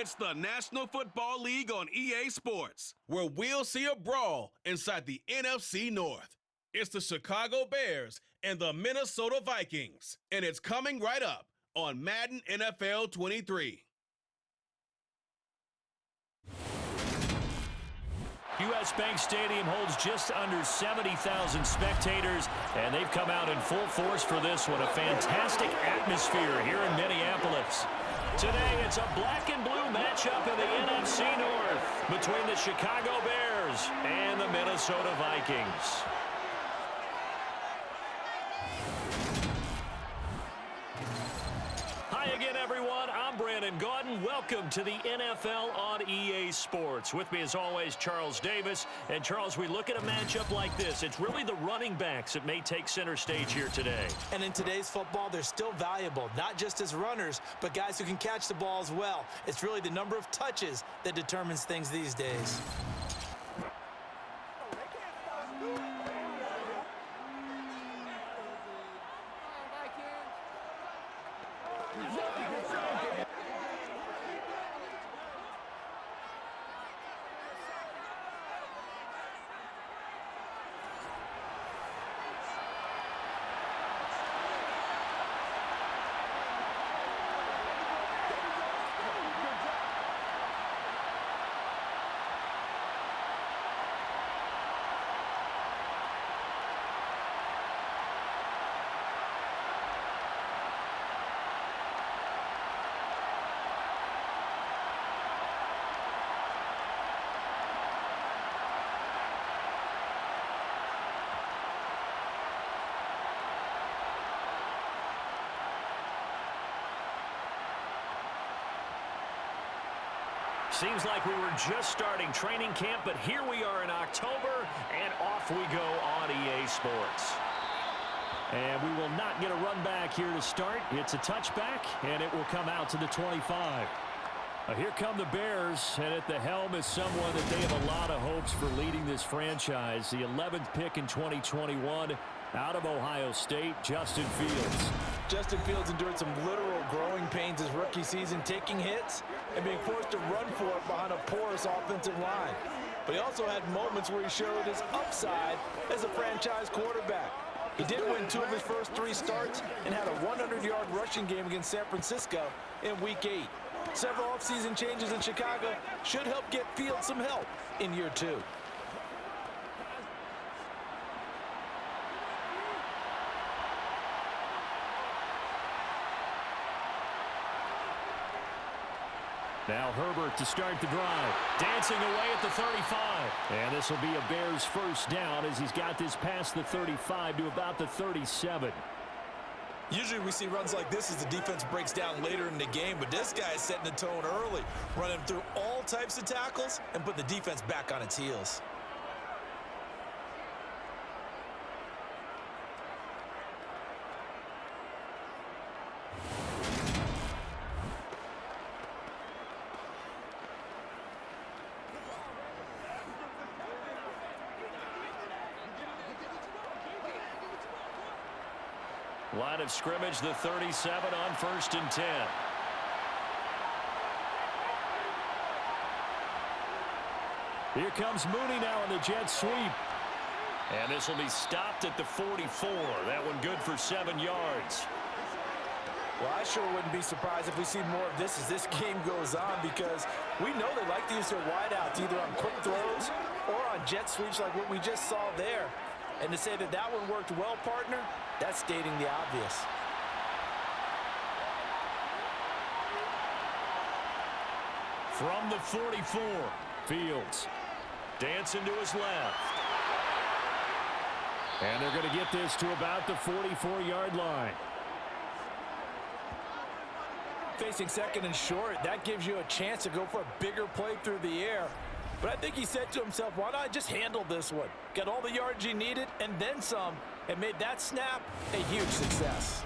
It's the National Football League on EA Sports, where we'll see a brawl inside the NFC North. It's the Chicago Bears and the Minnesota Vikings, and it's coming right up on Madden NFL 23. U.S. Bank Stadium holds just under 70,000 spectators, and they've come out in full force for this one. A fantastic atmosphere here in Minneapolis. Today, it's a black and blue matchup in the NFC North between the Chicago Bears and the Minnesota Vikings. Hi again, everyone. I'm Brandon Gaudin. Welcome to the NFL on EA Sports. With me, as always, Charles Davis. And, Charles, we look at a matchup like this. It's really the running backs that may take center stage here today. And in today's football, they're still valuable, not just as runners, but guys who can catch the ball as well. It's really the number of touches that determines things these days. Seems like we were just starting training camp, but here we are in October, and off we go on EA Sports. And we will not get a run back here to start. It's a touchback, and it will come out to the 25. Here come the Bears, and at the helm is someone that they have a lot of hopes for leading this franchise. The 11th pick in 2021 out of Ohio State, Justin Fields. Justin Fields endured some literal growing pains his rookie season, taking hits and being forced to run for it behind a porous offensive line. But he also had moments where he showed his upside as a franchise quarterback. He did win 2 of his first 3 starts and had a 100-yard rushing game against San Francisco in Week 8. Several offseason changes in Chicago should help get Fields some help in year 2. Now Herbert to start the drive. Dancing away at the 35. And this will be a Bears first down as he's got this past the 35 to about the 37. Usually we see runs like this as the defense breaks down later in the game, but this guy is setting the tone early, running through all types of tackles and put the defense back on its heels. Line of scrimmage, the 37 on 1st and 10. Here comes Mooney now in the jet sweep. And this will be stopped at the 44. That one good for 7 yards. Well, I sure wouldn't be surprised if we see more of this as this game goes on, because we know they like to use their wideouts either on quick throws or on jet sweeps like what we just saw there. And to say that that one worked well, partner, that's stating the obvious. From the 44, Fields. Dancing to his left. And they're going to get this to about the 44-yard line. Facing 2nd and short, that gives you a chance to go for a bigger play through the air. But I think he said to himself, why not just handle this one? Got all the yards he needed and then some, and made that snap a huge success.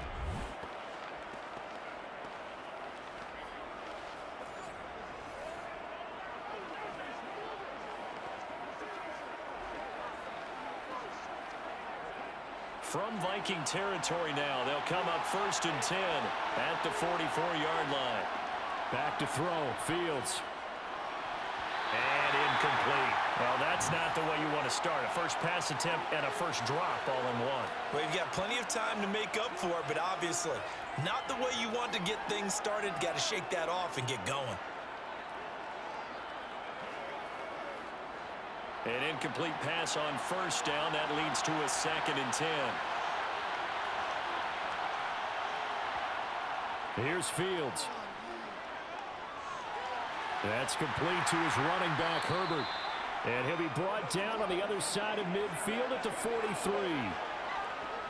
From Viking territory now, they'll come up 1st and 10 at the 44-yard line. Back to throw. Fields. And incomplete. Well, that's not the way you want to start. A first pass attempt and a first drop all in one. Well, you've got plenty of time to make up for it, but obviously not the way you want to get things started. Got to shake that off and get going. An incomplete pass on first down. That leads to a 2nd and 10. Here's Fields. That's complete to his running back, Herbert. And he'll be brought down on the other side of midfield at the 43.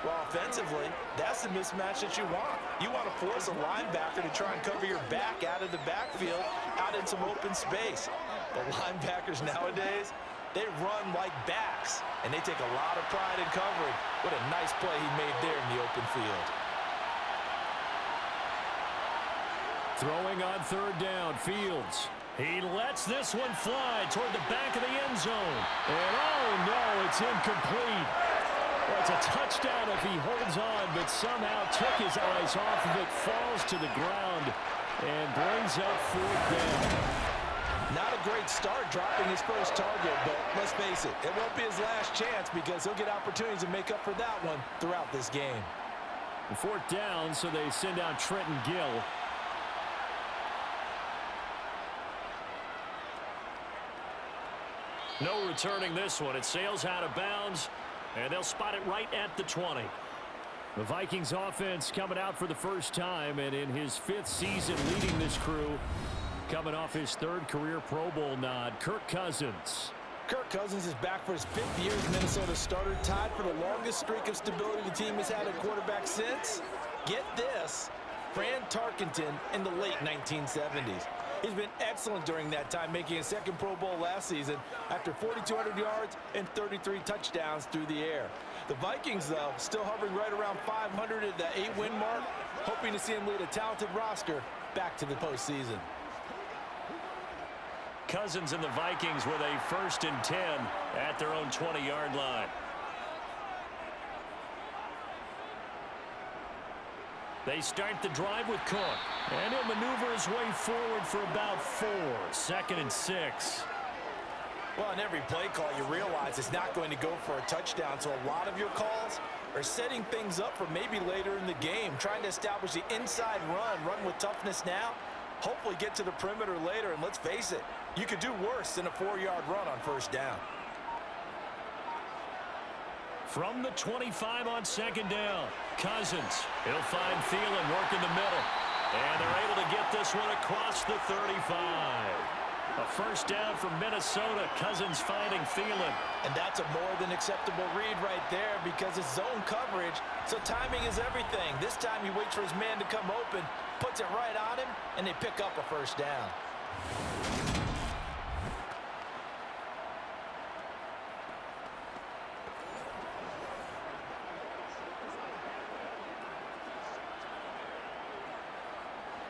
Well, offensively, that's the mismatch that you want. You want to force a linebacker to try and cover your back out of the backfield, out in some open space. The linebackers nowadays, they run like backs, and they take a lot of pride in covering. What a nice play he made there in the open field. Throwing on 3rd down, Fields. He lets this one fly toward the back of the end zone. And oh no, it's incomplete. Well, it's a touchdown if he holds on, but somehow took his eyes off of it, falls to the ground, and brings up 4th down. Not a great start dropping his first target, but let's face it, it won't be his last chance because he'll get opportunities to make up for that one throughout this game. 4th down, so they send out Trenton Gill. No returning this one. It sails out of bounds, and they'll spot it right at the 20. The Vikings offense coming out for the first time, and in his 5th season leading this crew, coming off his 3rd career Pro Bowl nod, Kirk Cousins. Kirk Cousins is back for his 5th year as Minnesota starter, tied for the longest streak of stability the team has had at quarterback since, get this, Fran Tarkenton in the late 1970s. He's been excellent during that time, making a 2nd Pro Bowl last season after 4,200 yards and 33 touchdowns through the air. The Vikings, though, still hovering right around 500 at the 8-win mark, hoping to see him lead a talented roster back to the postseason. Cousins and the Vikings with a 1st and 10 at their own 20-yard line. They start the drive with Cook, and he'll maneuver his way forward for about 4. 2nd and 6. Well, in every play call, you realize it's not going to go for a touchdown, so a lot of your calls are setting things up for maybe later in the game, trying to establish the inside run with toughness now, hopefully get to the perimeter later, and let's face it, you could do worse than a 4-yard run on 1st down. From the 25 on 2nd down, Cousins. He'll find Thielen working the middle. And they're able to get this one across the 35. A 1st down for Minnesota. Cousins finding Thielen. And that's a more than acceptable read right there because it's zone coverage, so timing is everything. This time he waits for his man to come open, puts it right on him, and they pick up a 1st down.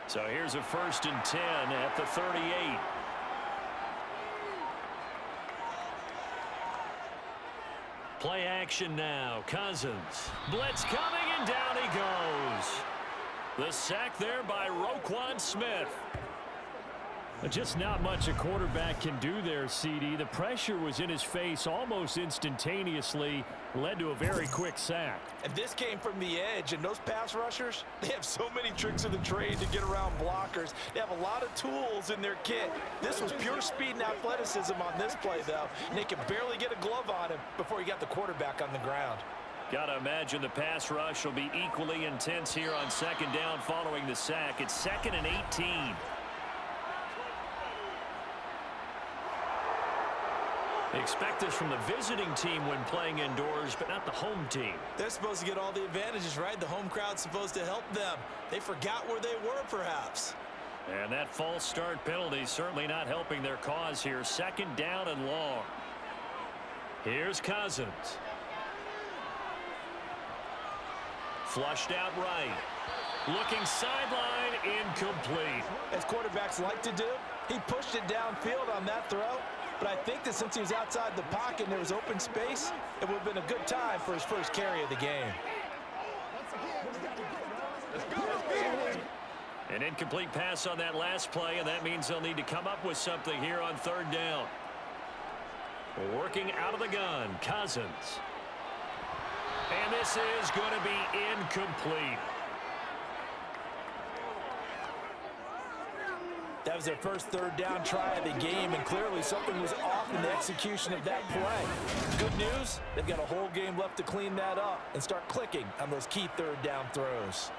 So here's a 1st and 10 at the 38. Play action now. Cousins. Blitz coming, and down he goes. The sack there by Roquan Smith. Just not much a quarterback can do there, CD. The pressure was in his face almost instantaneously, led to a very quick sack. And this came from the edge, and those pass rushers, they have so many tricks of the trade to get around blockers. They have a lot of tools in their kit. This was pure speed and athleticism on this play, though, and they could barely get a glove on him before he got the quarterback on the ground. Got to imagine the pass rush will be equally intense here on 2nd down following the sack. It's 2nd and 18. Expect this from the visiting team when playing indoors, but not the home team. They're supposed to get all the advantages, right? The home crowd's supposed to help them. They forgot where they were, perhaps. And that false start penalty certainly not helping their cause here. 2nd down and long. Here's Cousins. Flushed out right. Looking sideline, incomplete. As quarterbacks like to do, he pushed it downfield on that throw. But I think that since he was outside the pocket and there was open space, it would have been a good time for his first carry of the game. An incomplete pass on that last play, and that means they'll need to come up with something here on third down. Working out of the gun, Cousins. And this is going to be incomplete. That was their first third down try of the game, and clearly something was off in the execution of that play. Good news, they've got a whole game left to clean that up and start clicking on those key third down throws.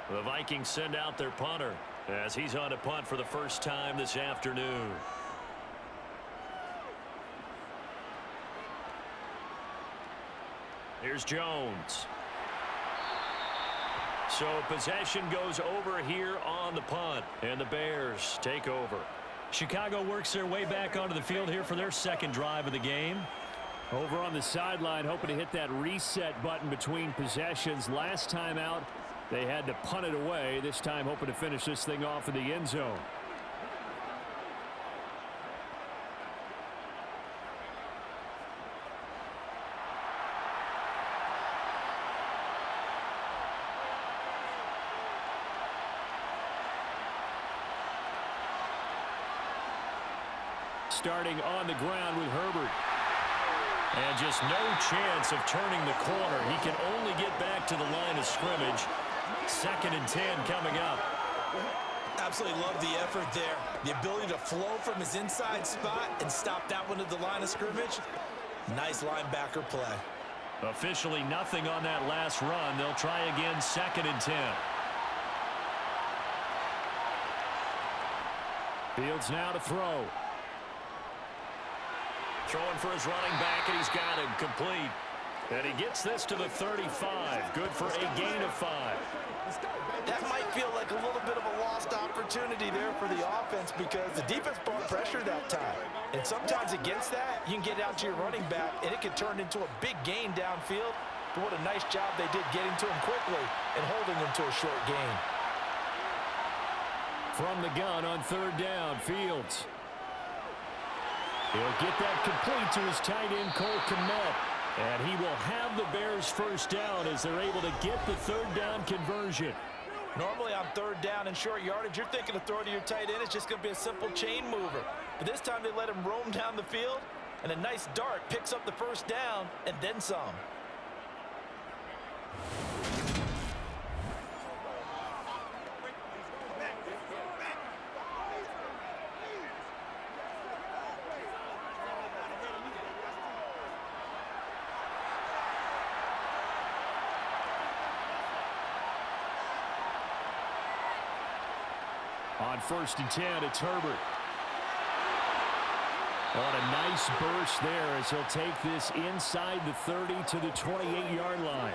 The Vikings send out their punter as he's on a punt for the first time this afternoon. Here's Jones. So possession goes over here on the punt, and the Bears take over. Chicago works their way back onto the field here for their second drive of the game. Over on the sideline, hoping to hit that reset button between possessions. Last time out, they had to punt it away. This time hoping to finish this thing off in the end zone. Starting on the ground with Herbert. And just no chance of turning the corner. He can only get back to the line of scrimmage. 2nd and 10 coming up. Absolutely love the effort there. The ability to flow from his inside spot and stop that one at the line of scrimmage. Nice linebacker play. Officially nothing on that last run. They'll try again 2nd and 10. Fields now to throw. Throwing for his running back, and he's got him complete. And he gets this to the 35. Good for a gain of 5. That might feel like a little bit of a lost opportunity there for the offense because the defense brought pressure that time. And sometimes against that, you can get out to your running back, and it can turn into a big gain downfield. But what a nice job they did getting to him quickly and holding him to a short gain. From the gun on third down, Fields. He'll get that complete to his tight end, Cole Kmet. And he will have the Bears first down as they're able to get the third down conversion. Normally on third down and short yardage, you're thinking of throw to your tight end. It's just going to be a simple chain mover. But this time they let him roam down the field, and a nice dart picks up the first down and then some. On 1st and 10, it's Herbert. On a nice burst there as he'll take this inside the 30 to the 28-yard line.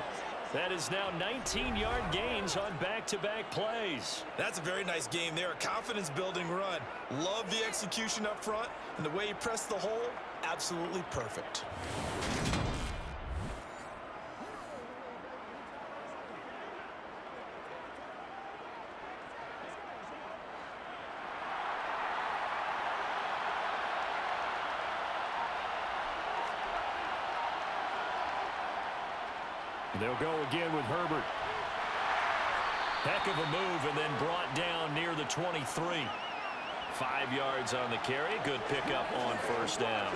That is now 19-yard gains on back-to-back plays. That's a very nice game there. A confidence-building run. Love the execution up front, and the way he pressed the hole, absolutely perfect. They'll go again with Herbert. Heck of a move and then brought down near the 23. 5 yards on the carry. Good pickup on first down.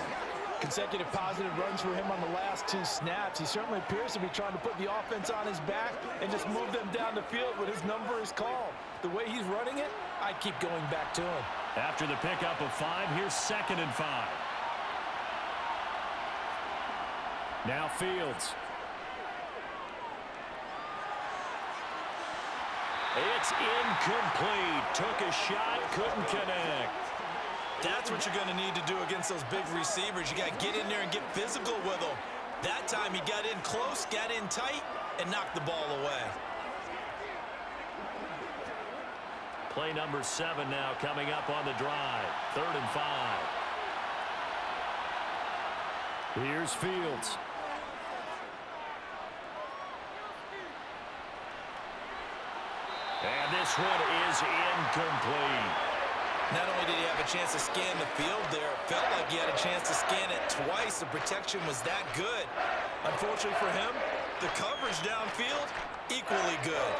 Consecutive positive runs for him on the last 2 snaps. He certainly appears to be trying to put the offense on his back and just move them down the field when his number is called. The way he's running it, I keep going back to him. After the pickup of 5, here's 2nd and 5. Now Fields. It's incomplete. Took a shot, couldn't connect. That's what you're going to need to do against those big receivers. You got to get in there and get physical with them. That time he got in close, got in tight, and knocked the ball away. Play number 7 now coming up on the drive. 3rd and 5. Here's Fields. And this one is incomplete. Not only did he have a chance to scan the field there, it felt like he had a chance to scan it twice. The protection was that good. Unfortunately for him, the coverage downfield equally good.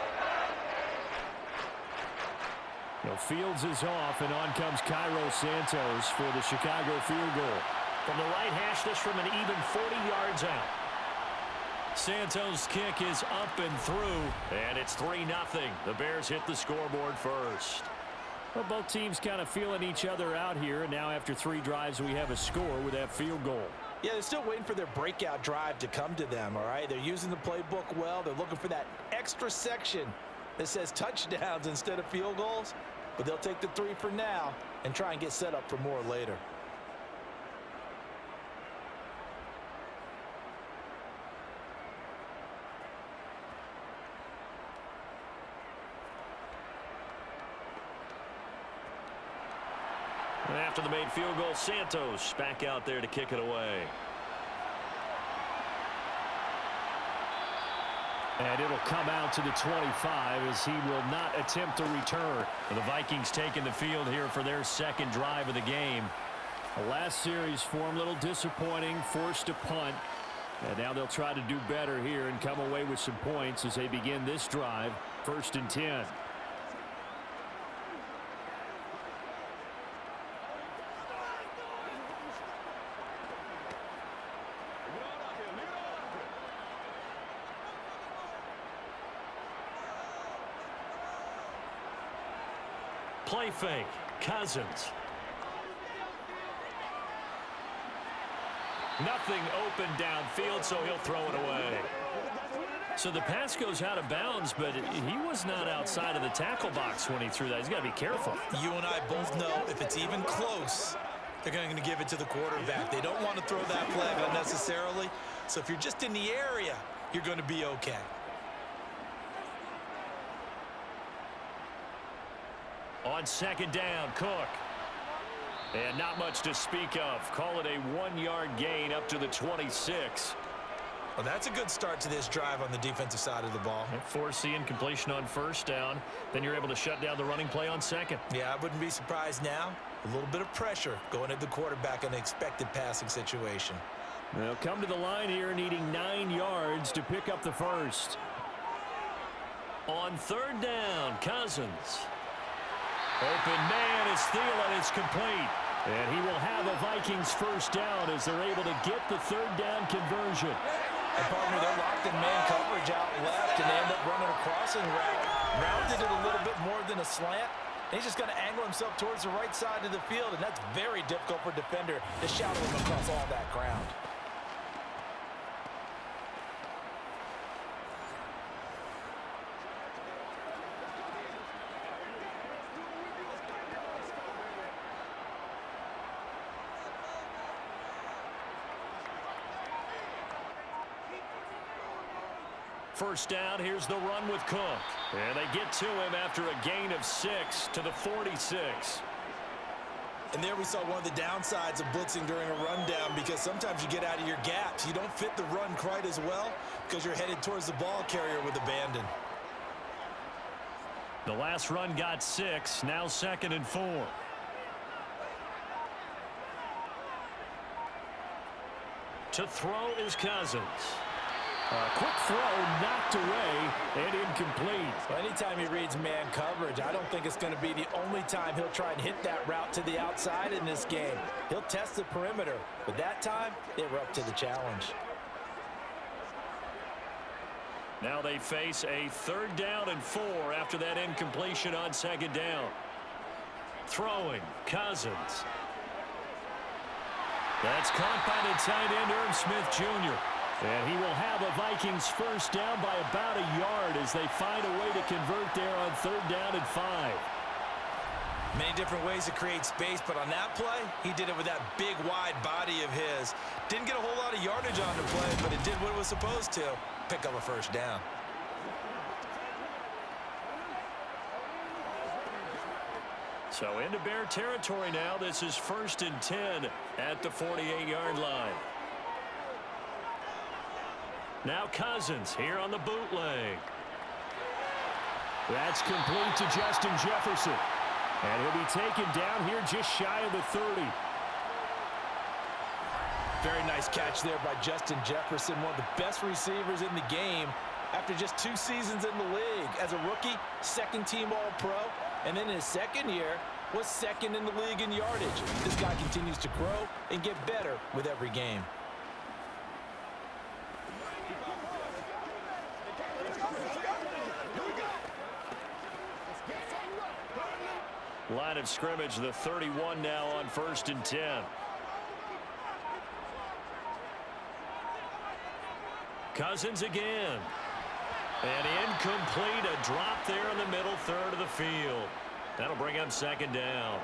Now Fields is off, and on comes Cairo Santos for the Chicago field goal. From the right hash, this from an even 40 yards out. Santos' kick is up and through, and it's 3-0. The Bears hit the scoreboard first. Well, both teams kind of feeling each other out here, and now after 3 drives, we have a score with that field goal. Yeah, they're still waiting for their breakout drive to come to them, all right? They're using the playbook well. They're looking for that extra section that says touchdowns instead of field goals. But they'll take the 3 for now and try and get set up for more later. And after the made field goal, Santos back out there to kick it away. And it'll come out to the 25 as he will not attempt to return. The Vikings taking the field here for their second drive of the game. The last series for him, a little disappointing, forced to punt. And now they'll try to do better here and come away with some points as they begin this drive, 1st and 10. Play fake, Cousins. Nothing open downfield, so he'll throw it away. So the pass goes out of bounds, but he was not outside of the tackle box when he threw that. He's got to be careful. You and I both know if it's even close, they're going to give it to the quarterback. They don't want to throw that flag unnecessarily. So if you're just in the area, you're going to be okay. On 2nd down, Cook. And not much to speak of. Call it a 1-yard gain up to the 26. Well, that's a good start to this drive on the defensive side of the ball. Force the incompletion on 1st down. Then you're able to shut down the running play on 2nd. Yeah, I wouldn't be surprised now. A little bit of pressure going at the quarterback in an expected passing situation. They'll come to the line here needing 9 yards to pick up the first. On 3rd down, Cousins. Open man is Thielen. It's complete. And he will have a Vikings first down as they're able to get the 3rd down conversion. And partner, they're locked in man coverage out left, and they end up running a crossing route. Rounded it a little bit more than a slant. And he's just going to angle himself towards the right side of the field, and that's very difficult for a defender to shadow him across all that ground. First down, here's the run with Cook. And they get to him after a gain of 6 to the 46. And there we saw one of the downsides of blitzing during a rundown, because sometimes you get out of your gaps. You don't fit the run quite as well because you're headed towards the ball carrier with abandon. The last run got 6, now 2nd and 4. To throw is Cousins. Quick throw, knocked away, and incomplete. So anytime he reads man coverage, I don't think it's going to be the only time he'll try and hit that route to the outside in this game. He'll test the perimeter, but that time, they were up to the challenge. Now they face a 3rd down and 4 after that incompletion on 2nd down. Throwing, Cousins. That's caught by the tight end, Irv Smith Jr. And he will have a Vikings first down by about a yard as they find a way to convert there on 3rd down and 5. Many different ways to create space, but on that play, he did it with that big, wide body of his. Didn't get a whole lot of yardage on the play, but it did what it was supposed to. Pick up a first down. So into Bear territory now. This is 1st and 10 at the 48-yard line. Now Cousins here on the bootleg. That's complete to Justin Jefferson. And he'll be taken down here just shy of the 30. Very nice catch there by Justin Jefferson, one of the best receivers in the game. after just 2 seasons in the league. As a rookie, second-team All-Pro, and then in his second year, was second in the league in yardage. This guy continues to grow and get better with every game. Line of scrimmage, the 31 now on 1st and 10. Cousins again. And incomplete, a drop there in the middle third of the field. That'll bring up 2nd down.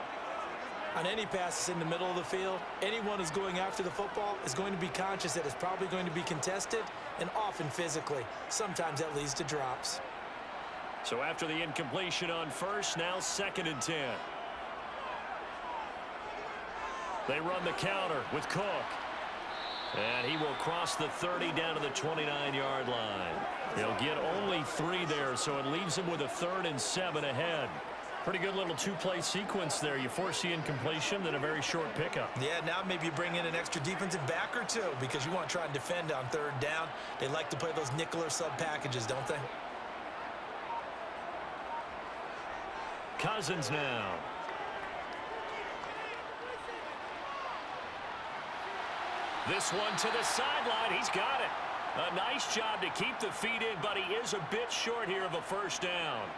On any passes in the middle of the field, anyone who's going after the football is going to be conscious that it's probably going to be contested and often physically. Sometimes that leads to drops. So after the incompletion on 1st, now 2nd and 10. They run the counter with Cook. And he will cross the 30 down to the 29-yard line. He'll get only 3 there, so it leaves him with a 3rd and 7 ahead. Pretty good little 2-play sequence there. You force the incompletion, then a very short pickup. Yeah, now maybe you bring in an extra defensive back or 2 because you want to try and defend on 3rd down. They like to play those nickel or sub packages, don't they? Cousins now. This one to the sideline. He's got it. A nice job to keep the feet in, but he is a bit short here of a 1st down.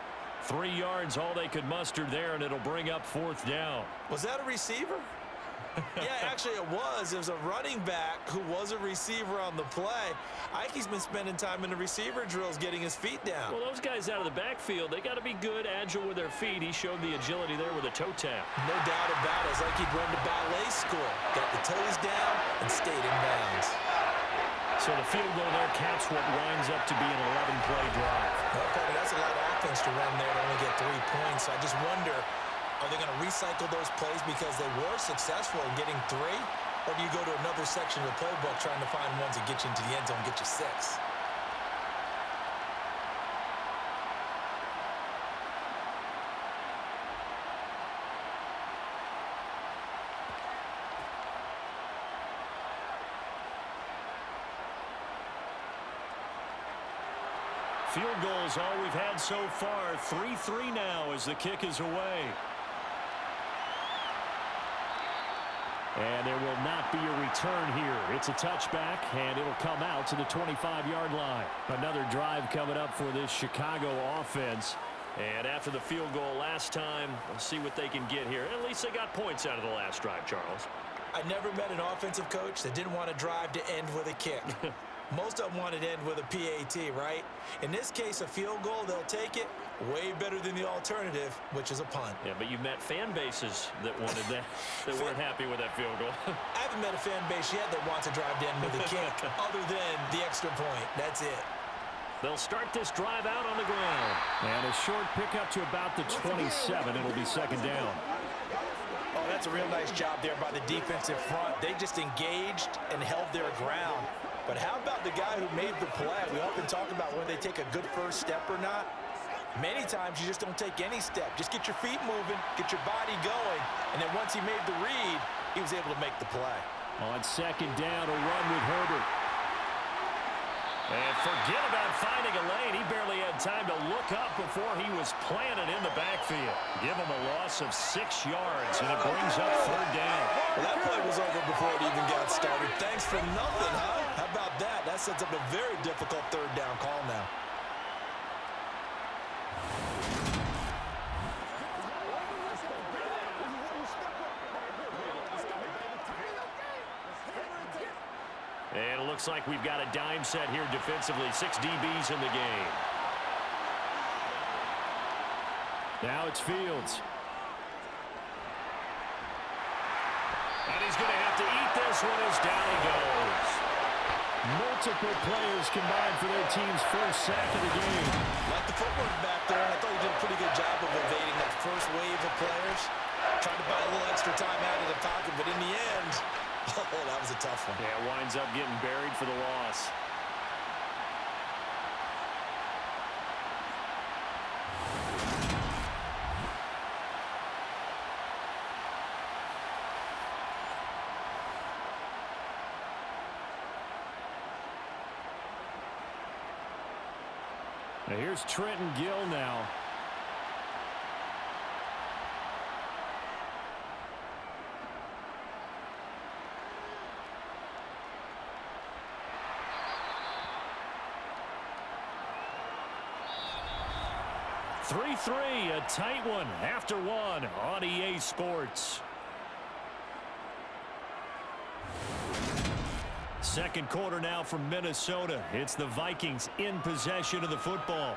3 yards, all they could muster there, and it'll bring up 4th down. Was that a receiver? Yeah, actually it was. It was a running back who was a receiver on the play. Ike's been spending time in the receiver drills getting his feet down. Well, those guys out of the backfield, they got to be good, agile with their feet. He showed the agility there with a toe tap. No doubt about it. It's like he'd run to ballet school. Got the toes down and stayed in bounds. So the field goal there caps what winds up to be an 11-play drive. Okay, that's a lot of offense to run there to only get 3 points. So I just wonder, are they going to recycle those plays because they were successful in getting 3? Or do you go to another section of the playbook trying to find ones that get you into the end zone and get you 6? Field goals all we've had so far. 3-3 now as the kick is away. And there will not be a return here. It's a touchback, and it'll come out to the 25-yard line. Another drive coming up for this Chicago offense. And after the field goal last time, we'll see what they can get here. At least they got points out of the last drive, Charles. I never met an offensive coach that didn't want to drive to end with a kick. Most of them wanted to end with a PAT, right? In this case, a field goal, they'll take it. Way better than the alternative, which is a punt. Yeah, but you met fan bases that wanted that, that weren't happy with that field goal. I haven't met a fan base yet that wants to drive to end with a kick, other than the extra point. That's it. They'll start this drive out on the ground. And a short pickup to about the 27. It'll be 2nd down. Oh, that's a real nice job there by the defensive front. They just engaged and held their ground. But how about the guy who made the play? We often talk about when they take a good first step or not. Many times you just don't take any step. Just get your feet moving, get your body going, and then once he made the read, he was able to make the play. On 2nd down, a run with Herbert. And forget about finding a lane. He barely had time to look up before he was planted in the backfield. Give him a loss of 6 yards, and it brings up 3rd down. Well, that play was over before it even got started. Thanks for nothing, huh? How about that? That sets up a very difficult 3rd down call now. And it looks like we've got a dime set here defensively. 6 DBs in the game. Now it's Fields. And he's going to have to eat this one as down he goes. Multiple players combined for their team's first sack of the game. Like the footwork back there, I thought he did a pretty good job of evading that first wave of players. Trying to buy a little extra time out of the pocket, but in the end, oh, that was a tough one. Yeah, winds up getting buried for the loss. Now here's Trenton Gill now. A tight one after one on EA Sports. Second quarter now from Minnesota. It's the Vikings in possession of the football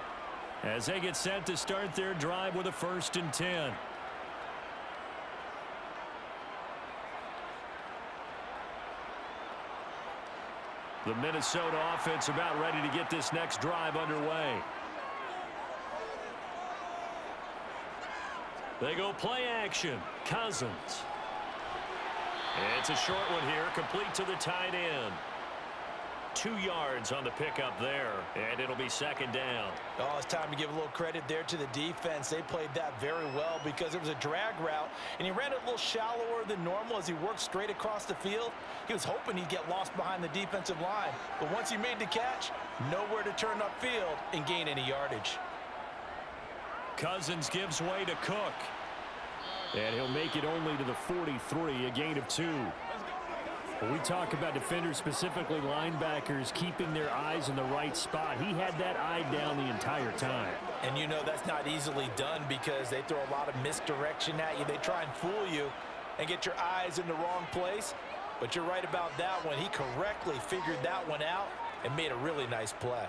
as they get set to start their drive with a 1st and 10. The Minnesota offense about ready to get this next drive underway. They go play action. Cousins. It's a short one here, complete to the tight end. 2 yards on the pickup there, and it'll be 2nd down. Oh, it's time to give a little credit there to the defense. They played that very well because it was a drag route, and he ran it a little shallower than normal as he worked straight across the field. He was hoping he'd get lost behind the defensive line, but once he made the catch, nowhere to turn upfield and gain any yardage. Cousins gives way to Cook. And he'll make it only to the 43, a gain of 2. When we talk about defenders, specifically linebackers, keeping their eyes in the right spot, he had that eye down the entire time. And you know that's not easily done because they throw a lot of misdirection at you. They try and fool you and get your eyes in the wrong place. But you're right about that one. He correctly figured that one out and made a really nice play.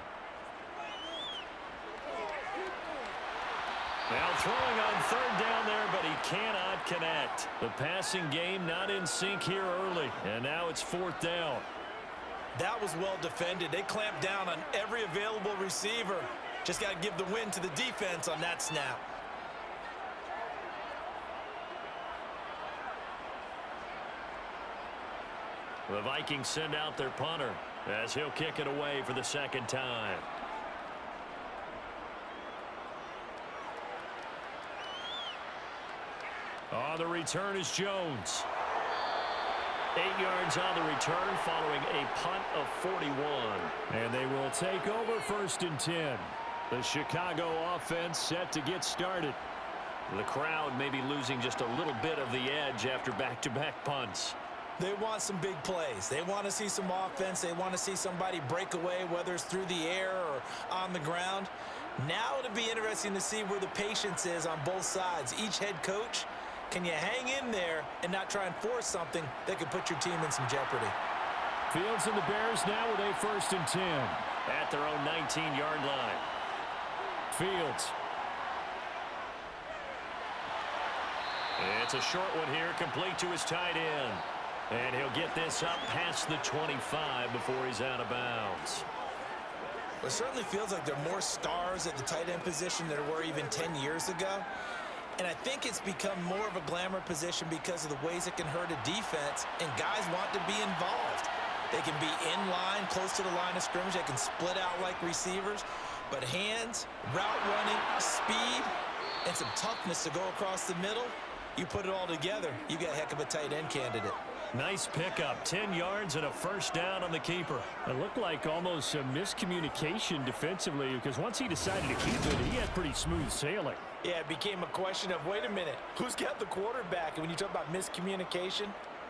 Now throwing on 3rd down there, but he cannot connect. The passing game not in sync here early, and now it's 4th down. That was well defended. They clamped down on every available receiver. Just got to give the win to the defense on that snap. The Vikings send out their punter as he'll kick it away for the 2nd time. On the return is Jones. 8 yards on the return following a punt of 41. And they will take over 1st and 10. The Chicago offense set to get started. The crowd may be losing just a little bit of the edge after back-to-back punts. They want some big plays. They want to see some offense. They want to see somebody break away, whether it's through the air or on the ground. Now it'll be interesting to see where the patience is on both sides. Each head coach, can you hang in there and not try and force something that could put your team in some jeopardy? Fields and the Bears now with a 1st and 10. At their own 19-yard line. Fields. It's a short one here, complete to his tight end. And he'll get this up past the 25 before he's out of bounds. Well, it certainly feels like there are more stars at the tight end position than there were even 10 years ago. And I think it's become more of a glamour position because of the ways it can hurt a defense, and guys want to be involved. They can be in line, close to the line of scrimmage. They can split out like receivers. But hands, route running, speed, and some toughness to go across the middle, you put it all together, you got a heck of a tight end candidate. Nice pickup, 10 yards and a 1st down on the keeper. It looked like almost a miscommunication defensively because once he decided to keep it, he had pretty smooth sailing. Yeah, it became a question of, wait a minute, who's got the quarterback? And when you talk about miscommunication,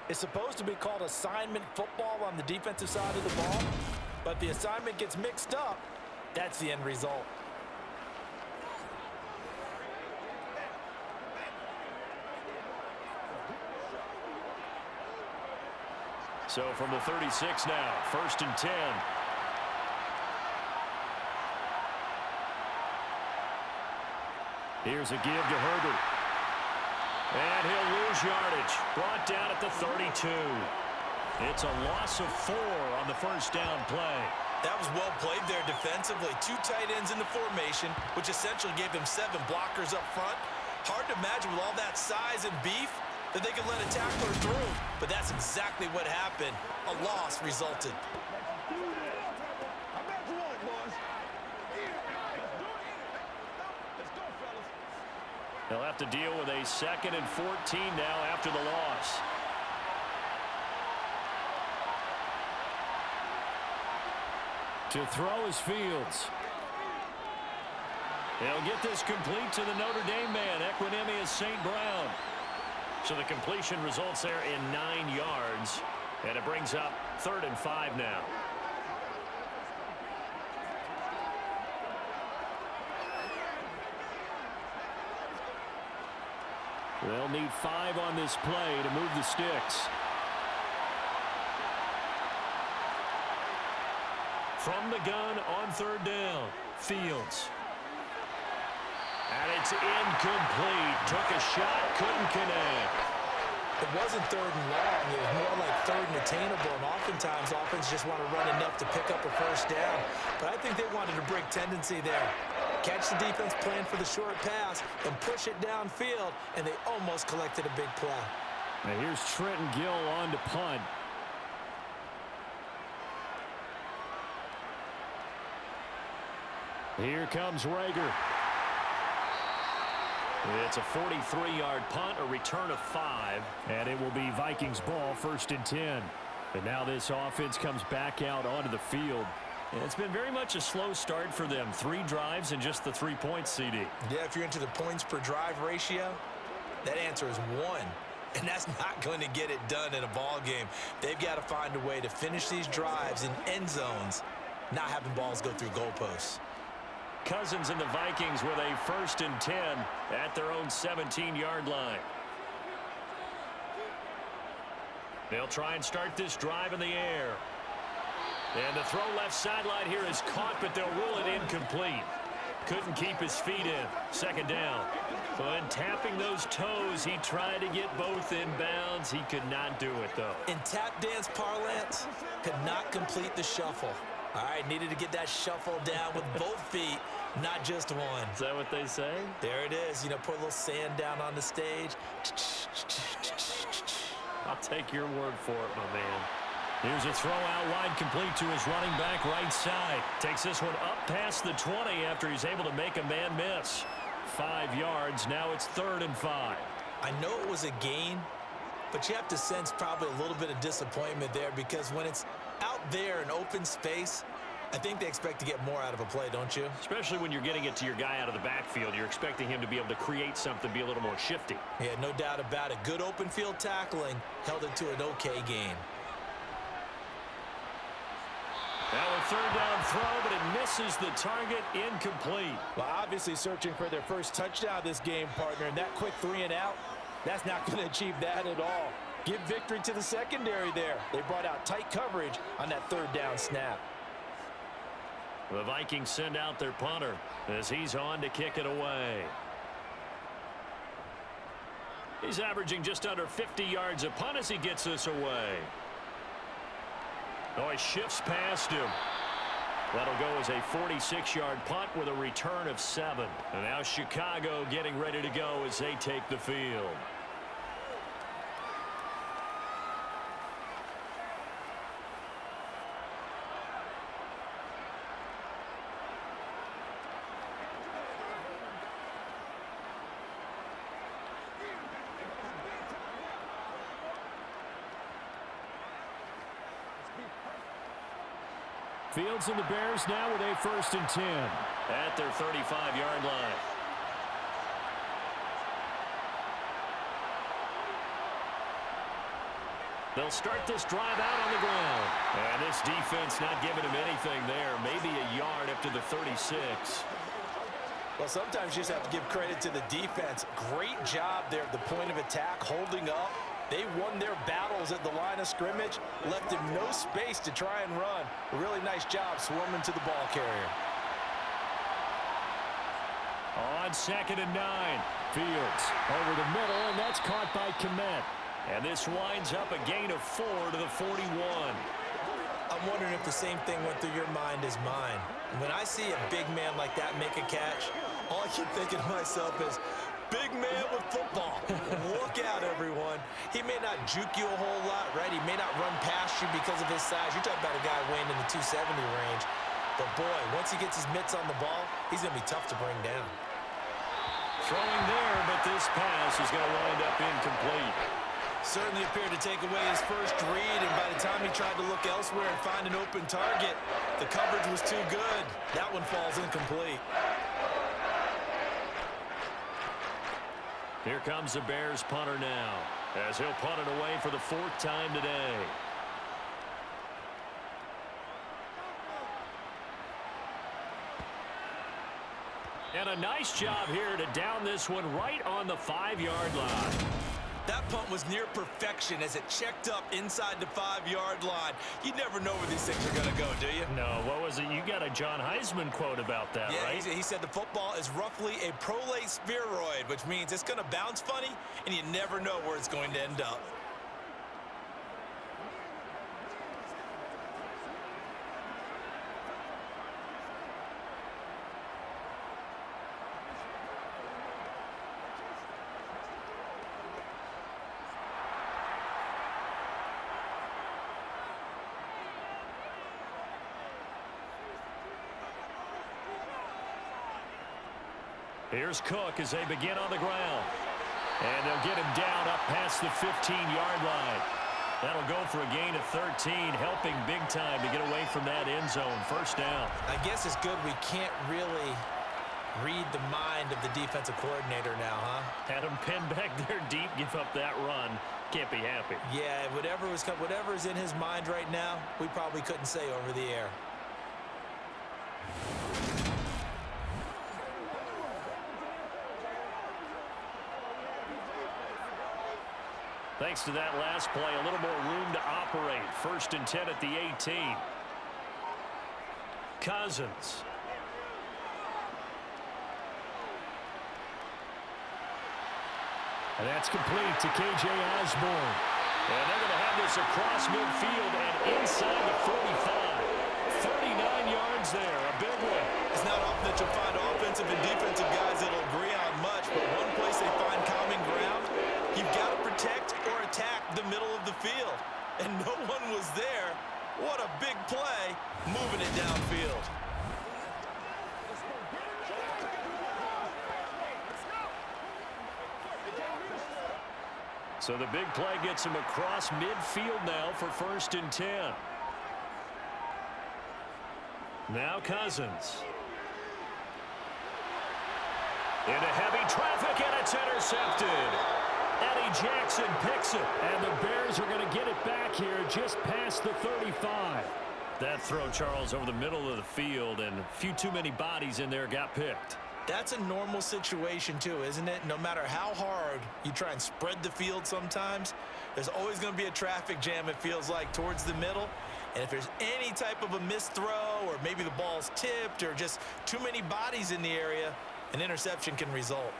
it's supposed to be called assignment football on the defensive side of the ball, but the assignment gets mixed up. That's the end result. So from the 36 now, 1st and 10. Here's a give to Herbert. And he'll lose yardage. Brought down at the 32. It's a loss of 4 on the 1st down play. That was well played there defensively. 2 tight ends in the formation, which essentially gave them 7 blockers up front. Hard to imagine with all that size and beef that they could let a tackler through. But that's exactly what happened. A loss resulted. They'll have to deal with a 2nd and 14 now after the loss. To throw is Fields. They'll get this complete to the Notre Dame man, Equinemius St. Brown. So the completion results there in 9 yards, and it brings up 3rd and 5 now. They'll need 5 on this play to move the sticks. From the gun on 3rd down, Fields. And it's incomplete. Took a shot, couldn't connect. It wasn't 3rd and long. It was more like 3rd and attainable. And oftentimes, offense just want to run enough to pick up a 1st down. But I think they wanted a break tendency there. Catch the defense plan for the short pass and push it downfield, and they almost collected a big play. Now here's Trenton Gill on to punt. Here comes Rager. It's a 43-yard punt, a return of 5. And it will be Vikings ball, 1st and 10. And now this offense comes back out onto the field. It's been very much a slow start for them. 3 drives and just the 3 points, CD. Yeah, if you're into the points per drive ratio, that answer is 1. And that's not going to get it done in a ball game. They've got to find a way to finish these drives in end zones, not having balls go through goalposts. Cousins and the Vikings with a 1st and 10 at their own 17-yard line. They'll try and start this drive in the air. And the throw left sideline here is caught, but they'll rule it incomplete. Couldn't keep his feet in. 2nd down. When tapping those toes, he tried to get both in bounds. He could not do it, though. In tap dance parlance, could not complete the shuffle. All right, needed to get that shuffle down with both feet, not just one. Is that what they say? There it is. You know, put a little sand down on the stage. I'll take your word for it, my man. Here's a throw out wide, complete to his running back right side. Takes this one up past the 20 after he's able to make a man miss. 5 yards. Now it's 3rd and 5. I know it was a gain, but you have to sense probably a little bit of disappointment there because when it's out there in open space, I think they expect to get more out of a play, don't you? Especially when you're getting it to your guy out of the backfield. You're expecting him to be able to create something, be a little more shifty. Yeah, no doubt about it. Good open field tackling held it to an okay gain. Now a 3rd down throw, but it misses the target, incomplete. Well, obviously searching for their first touchdown this game, partner, and that quick 3 and out, that's not going to achieve that at all. Give victory to the secondary there. They brought out tight coverage on that 3rd down snap. The Vikings send out their punter as he's on to kick it away. He's averaging just under 50 yards a punt as he gets this away. Oh, he shifts past him. That'll go as a 46-yard punt with a return of 7. And now Chicago getting ready to go as they take the field. Fields and the Bears now with a 1st and 10. At their 35-yard line. They'll start this drive out on the ground. And this defense not giving him anything there. Maybe a yard up to the 36. Well, sometimes you just have to give credit to the defense. Great job there at the point of attack, holding up. They won their battles at the line of scrimmage, left him no space to try and run. A really nice job swarming to the ball carrier. On 2nd and 9. Fields over the middle, and that's caught by Kmet. And this winds up a gain of 4 to the 41. I'm wondering if the same thing went through your mind as mine. When I see a big man like that make a catch, all I keep thinking to myself is, big man with football. Look out, everyone. He may not juke you a whole lot, right? He may not run past you because of his size. You're talking about a guy weighing in the 270 range. But, boy, once he gets his mitts on the ball, he's going to be tough to bring down. Throwing there, but this pass is going to wind up incomplete. Certainly appeared to take away his first read, and by the time he tried to look elsewhere and find an open target, the coverage was too good. That one falls incomplete. Here comes the Bears punter now, as he'll punt it away for the 4th time today. And a nice job here to down this one right on the 5-yard line. That punt was near perfection as it checked up inside the 5-yard line. You never know where these things are going to go, do you? No, what was it? You got a John Heisman quote about that, yeah, right? He said the football is roughly a prolate spheroid, which means it's going to bounce funny, and you never know where it's going to end up. Here's Cook as they begin on the ground. And they'll get him down up past the 15-yard line. That'll go for a gain of 13, helping big time to get away from that end zone. First down. I guess it's good we can't really read the mind of the defensive coordinator now, huh? Had him pinned back there deep, give up that run. Can't be happy. Yeah, whatever's in his mind right now, we probably couldn't say over the air. Thanks to that last play, a little more room to operate. 1st and 10 at the 18. Cousins. And that's complete to K.J. Osborne. And they're going to have this across midfield and inside the 45. 39 yards there, a big one. It's not often that you'll find offensive and defensive guys that'll agree on much, but one place they find common ground, you've got to protect or attack the middle of the field. And no one was there. What a big play, moving it downfield. So the big play gets him across midfield now for 1st and 10. Now Cousins. Into heavy traffic, and it's intercepted. Eddie Jackson picks it. And the Bears are going to get it back here just past the 35. That throw, Charles, over the middle of the field, and a few too many bodies in there got picked. That's a normal situation too, isn't it? No matter how hard you try and spread the field sometimes, there's always going to be a traffic jam, it feels like, towards the middle. And if there's any type of a missed throw, or maybe the ball's tipped, or just too many bodies in the area, an interception can result.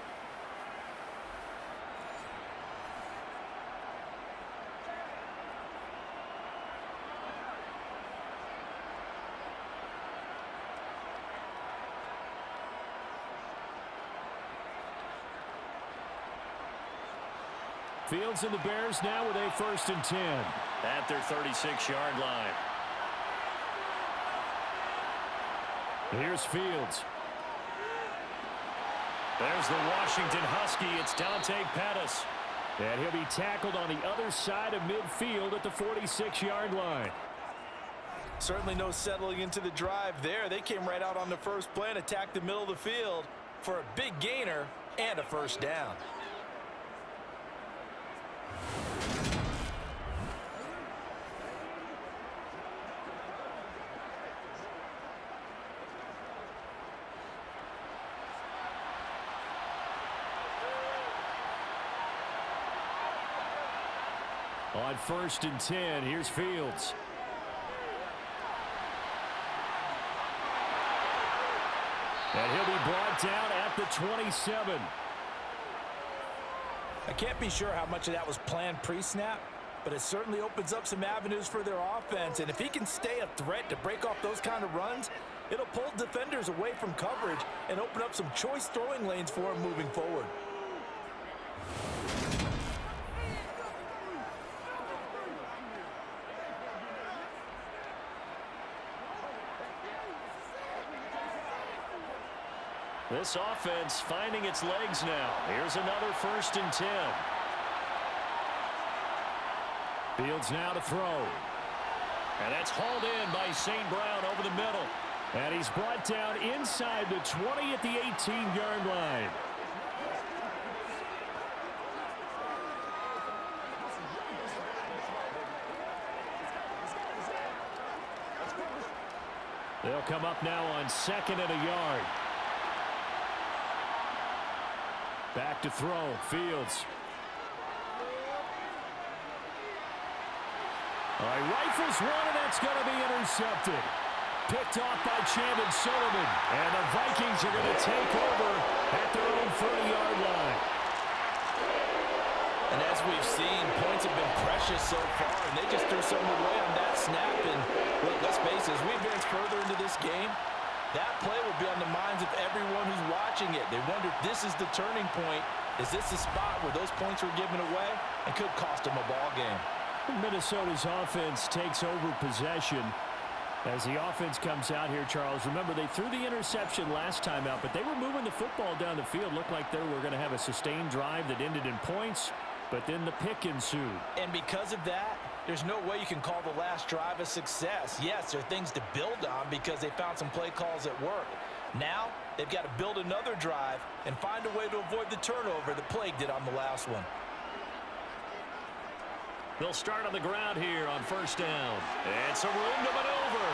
Fields and the Bears now with a 1st and 10. At their 36-yard line. Here's Fields. There's the Washington Husky. It's Dante Pettis. And he'll be tackled on the other side of midfield at the 46-yard line. Certainly no settling into the drive there. They came right out on the first play and attacked the middle of the field for a big gainer and a 1st down. On 1st and 10, here's Fields. And he'll be brought down at the 27. I can't be sure how much of that was planned pre-snap, but it certainly opens up some avenues for their offense. And if he can stay a threat to break off those kind of runs, it'll pull defenders away from coverage and open up some choice throwing lanes for him moving forward. This offense finding its legs now. Here's another 1st and 10. Fields now to throw. And that's hauled in by St. Brown over the middle. And he's brought down inside the 20 at the 18-yard line. They'll come up now on 2nd and a yard. Back to throw. Fields. All right, rifles one, and that's going to be intercepted. Picked off by Chandon Sullivan. And the Vikings are going to take over at their own 30-yard line. And as we've seen, points have been precious so far, and they just threw something away on that snap. And look, let's face it, as we advance further into this game, that play will be on the minds of everyone who's watching it. They wonder if this is the turning point. Is this the spot where those points were given away and could cost them a ball game? Minnesota's offense takes over possession. As the offense comes out here, Charles, remember they threw the interception last time out, but they were moving the football down the field. Looked like they were going to have a sustained drive that ended in points, but then the pick ensued. And because of that, there's no way you can call the last drive a success. Yes, there are things to build on because they found some play calls that work. Now, they've got to build another drive and find a way to avoid the turnover that Plague did on the last one. They'll start on the ground here on 1st down. And some room to maneuver.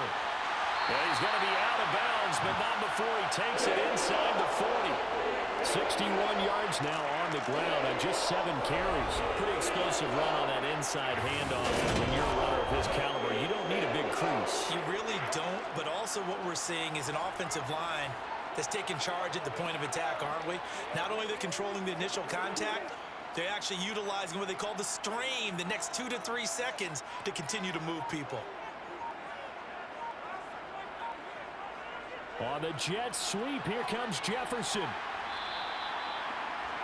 And he's going to be out of bounds, but not before he takes it inside the 40. 61 yards now on the ground on just 7 carries. Pretty explosive run on that inside handoff. When you're a runner of his caliber, you don't need a big crease. You really don't, but also what we're seeing is an offensive line that's taking charge at the point of attack, aren't we? Not only they're controlling the initial contact, they're actually utilizing what they call the stream, the next 2 to 3 seconds to continue to move people. On the jet sweep, here comes Jefferson.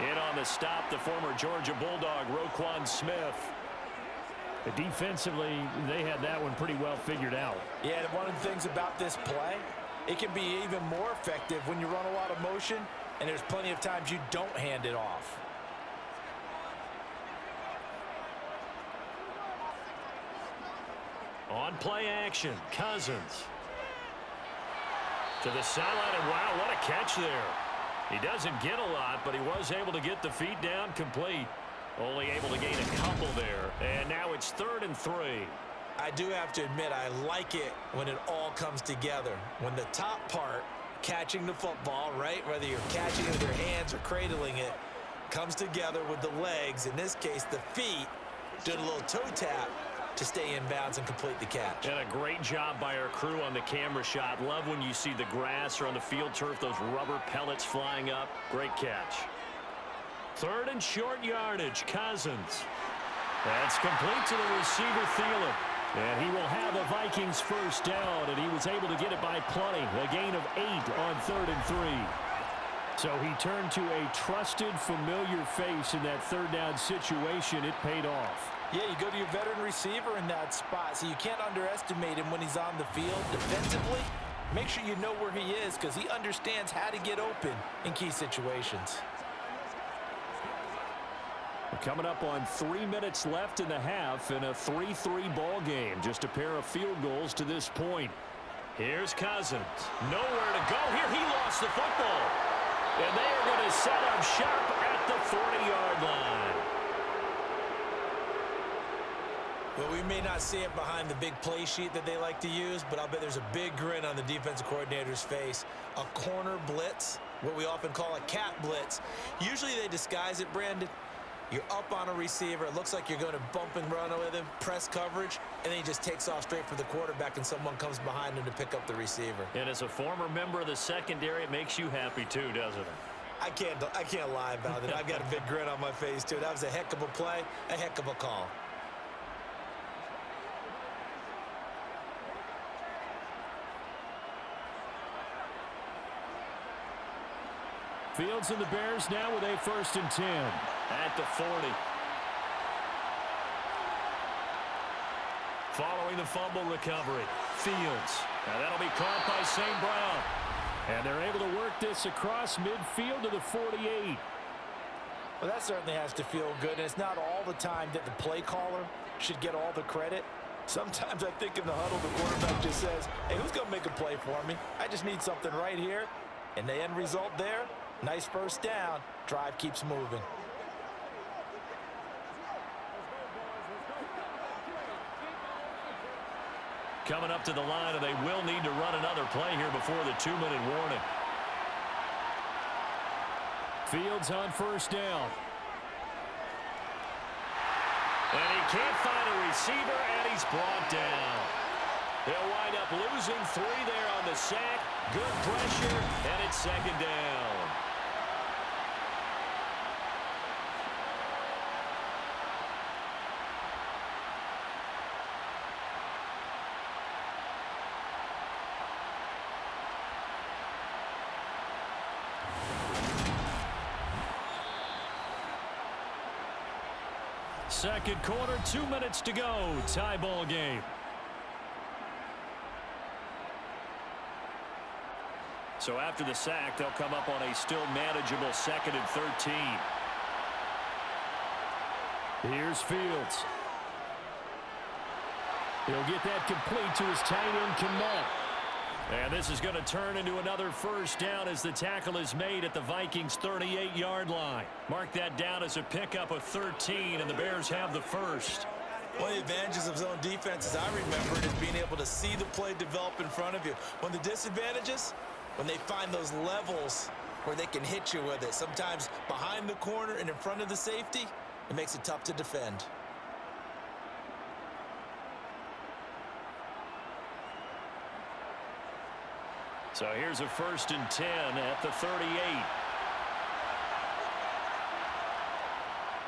In on the stop, the former Georgia Bulldog, Roquan Smith. Defensively, they had that one pretty well figured out. Yeah, and one of the things about this play, it can be even more effective when you run a lot of motion, and there's plenty of times you don't hand it off. On play action, Cousins. To the sideline, and wow, what a catch there. He doesn't get a lot, but he was able to get the feet down complete. Only able to gain a couple there. And now it's 3rd and 3. I do have to admit, I like it when it all comes together. When the top part, catching the football, right, whether you're catching it with your hands or cradling it, comes together with the legs, in this case the feet, doing a little toe tap to stay in bounds and complete the catch. And a great job by our crew on the camera shot. Love when you see the grass or on the field turf, those rubber pellets flying up. Great catch. 3rd and short yardage, Cousins. That's complete to the receiver, Thielen. And he will have a Vikings 1st down, and he was able to get it by plenty. A gain of 8 on 3rd and 3. So he turned to a trusted, familiar face in that 3rd down situation. It paid off. Yeah, you go to your veteran receiver in that spot, so you can't underestimate him when he's on the field defensively. Make sure you know where he is because he understands how to get open in key situations. We're coming up on 3 minutes left in the half in a 3-3 ball game. Just a pair of field goals to this point. Here's Cousins. Nowhere to go. Here he lost the football. And they are going to set up shop at the 40-yard line. Well, we may not see it behind the big play sheet that they like to use, but I'll bet there's a big grin on the defensive coordinator's face. A corner blitz, what we often call a cat blitz. Usually they disguise it, Brandon. You're up on a receiver. It looks like you're going to bump and run with him, press coverage, and then he just takes off straight for the quarterback, and someone comes behind him to pick up the receiver. And as a former member of the secondary, it makes you happy too, doesn't it? I can't lie about it. I've got a big grin on my face, too. That was a heck of a play, a heck of a call. Fields and the Bears now with a 1st and 10. At the 40. Following the fumble recovery, Fields. Now that'll be caught by St. Brown. And they're able to work this across midfield to the 48. Well, that certainly has to feel good, and it's not all the time that the play caller should get all the credit. Sometimes I think in the huddle, the quarterback just says, hey, who's going to make a play for me? I just need something right here. And the end result there, nice 1st down. Drive keeps moving. coming up to the line, and they will need to run another play here before the 2-minute warning. Fields on first down. And he can't find a receiver, and he's brought down. He'll wind up losing 3 there on the sack. Good pressure, and it's second down. Second quarter, 2 minutes to go. Tie ball game. So after the sack, they'll come up on a still manageable 2nd and 13. Here's Fields. He'll get that complete to his tight end, Kmet. And this is going to turn into another first down as the tackle is made at the Vikings' 38-yard line. Mark that down as a pickup of 13, and the Bears have the first. One of the advantages of zone defense, as I remember it, is being able to see the play develop in front of you. One of the disadvantages, when they find those levels where they can hit you with it, sometimes behind the corner and in front of the safety, it makes it tough to defend. So here's a 1st and 10 at the 38.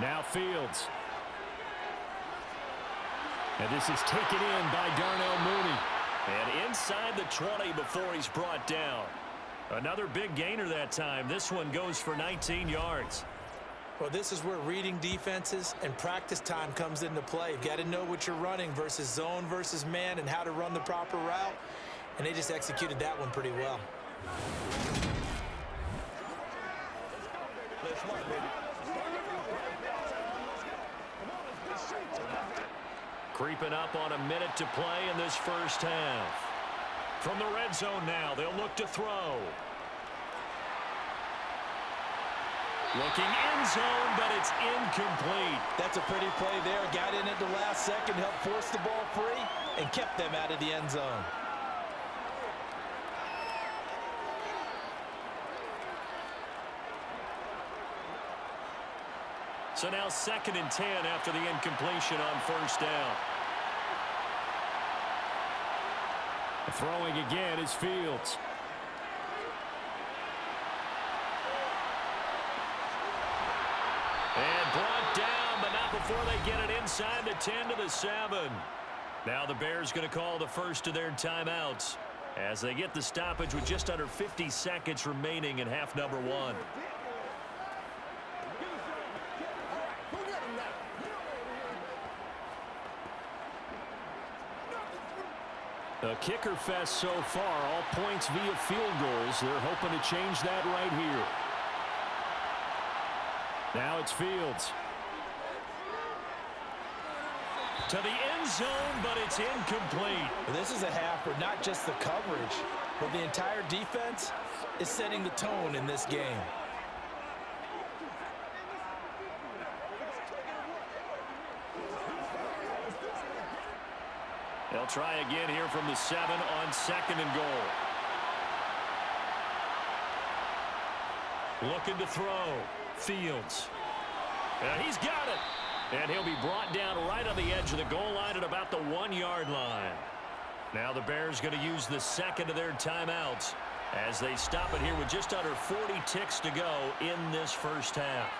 Now Fields. And this is taken in by Darnell Mooney. And inside the 20 before he's brought down. Another big gainer that time. This one goes for 19 yards. Well, this is where reading defenses and practice time comes into play. You've got to know what you're running versus zone versus man and how to run the proper route. And they just executed that one pretty well. Creeping up on a minute to play in this first half. From the red zone now, they'll look to throw. Looking end zone, but it's incomplete. That's a pretty play there. Got in at the last second, helped force the ball free, and kept them out of the end zone. So now 2nd and 10 after the incompletion on first down. Throwing again is Fields. And brought down, but not before they get it inside the 10 to the 7. Now the Bears going to call the first of their timeouts as they get the stoppage with just under 50 seconds remaining in half number 1. A kicker fest so far, all points via field goals. They're hoping to change that right here. Now it's Fields. To the end zone, but it's incomplete. This is a half where not just the coverage, but the entire defense is setting the tone in this game. They'll try again here from the 7 on 2nd and goal. Looking to throw. Fields. And he's got it. And he'll be brought down right on the edge of the goal line at about the 1-yard line. Now the Bears going to use the 2nd of their timeouts as they stop it here with just under 40 ticks to go in this first half.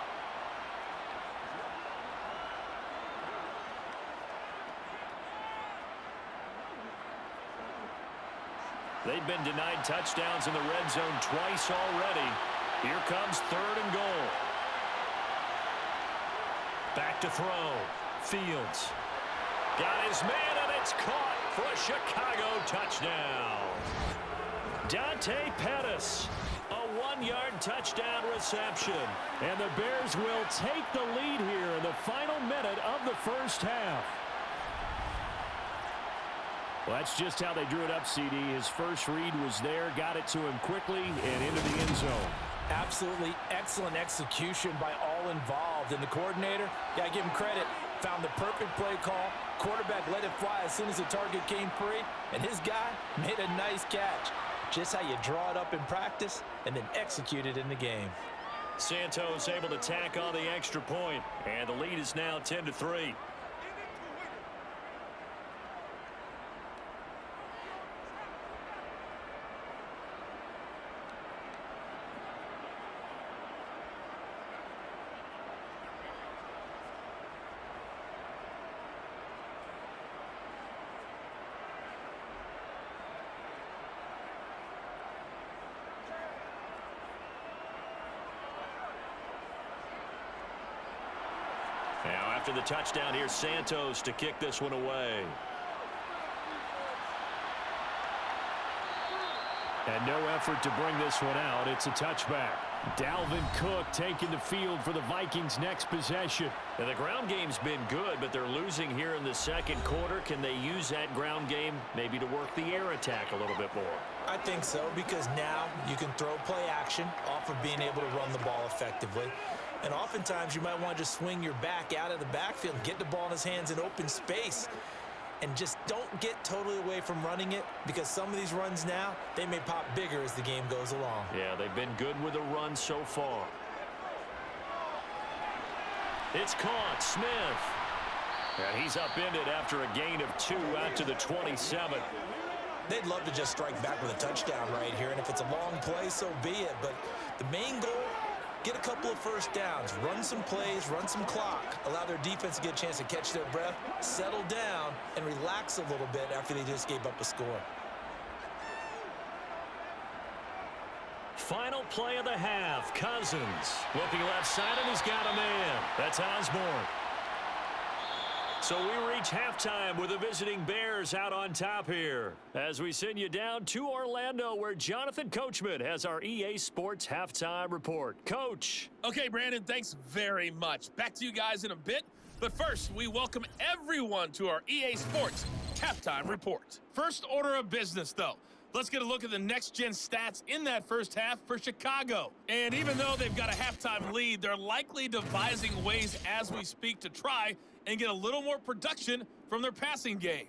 They've been denied touchdowns in the red zone twice already. Here comes 3rd and goal. Back to throw. Fields. Got his man, and it's caught for a Chicago touchdown. Dante Pettis. A 1-yard touchdown reception. And the Bears will take the lead here in the final minute of the first half. Well, that's just how they drew it up, CD. His first read was there, got it to him quickly, and into the end zone. Absolutely excellent execution by all involved. And the coordinator, got to give him credit, found the perfect play call, Quarterback let it fly as soon as the target came free, and his guy made a nice catch. Just how you draw it up in practice and then execute it in the game. Santos able to tack on the extra point, and the lead is now 10-3. Now after the touchdown, here's Santos to kick this one away. And no effort to bring this one out. It's a touchback. Dalvin Cook taking the field for the Vikings' next possession. Now, the ground game's been good, but they're losing here in the second quarter. Can they use that ground game maybe to work the air attack a little bit more? I think so, because now you can throw play action off of being able to run the ball effectively. And oftentimes you might want to just swing your back out of the backfield and get the ball in his hands in open space. And just don't get totally away from running it, because some of these runs now, they may pop bigger as the game goes along. Yeah, they've been good with a run so far. It's caught. Smith. And he's upended after a gain of 2 out to the 27. They'd love to just strike back with a touchdown right here, and if it's a long play, so be it. But the main goal, get a couple of first downs, run some plays, run some clock, allow their defense to get a chance to catch their breath, settle down, and relax a little bit after they just gave up a score. Final play of the half. Cousins looking left side, and he's got a man. That's Osborne. So we reach halftime with the visiting Bears out on top here, as we send you down to Orlando, where Jonathan Coachman has our EA Sports halftime report. Coach. Okay, Brandon, thanks very much. Back to you guys in a bit. But first, we welcome everyone to our EA Sports halftime report. First order of business, though. Let's get a look at the next-gen stats in that first half for Chicago. And even though they've got a halftime lead, they're likely devising ways as we speak to try and get a little more production from their passing game.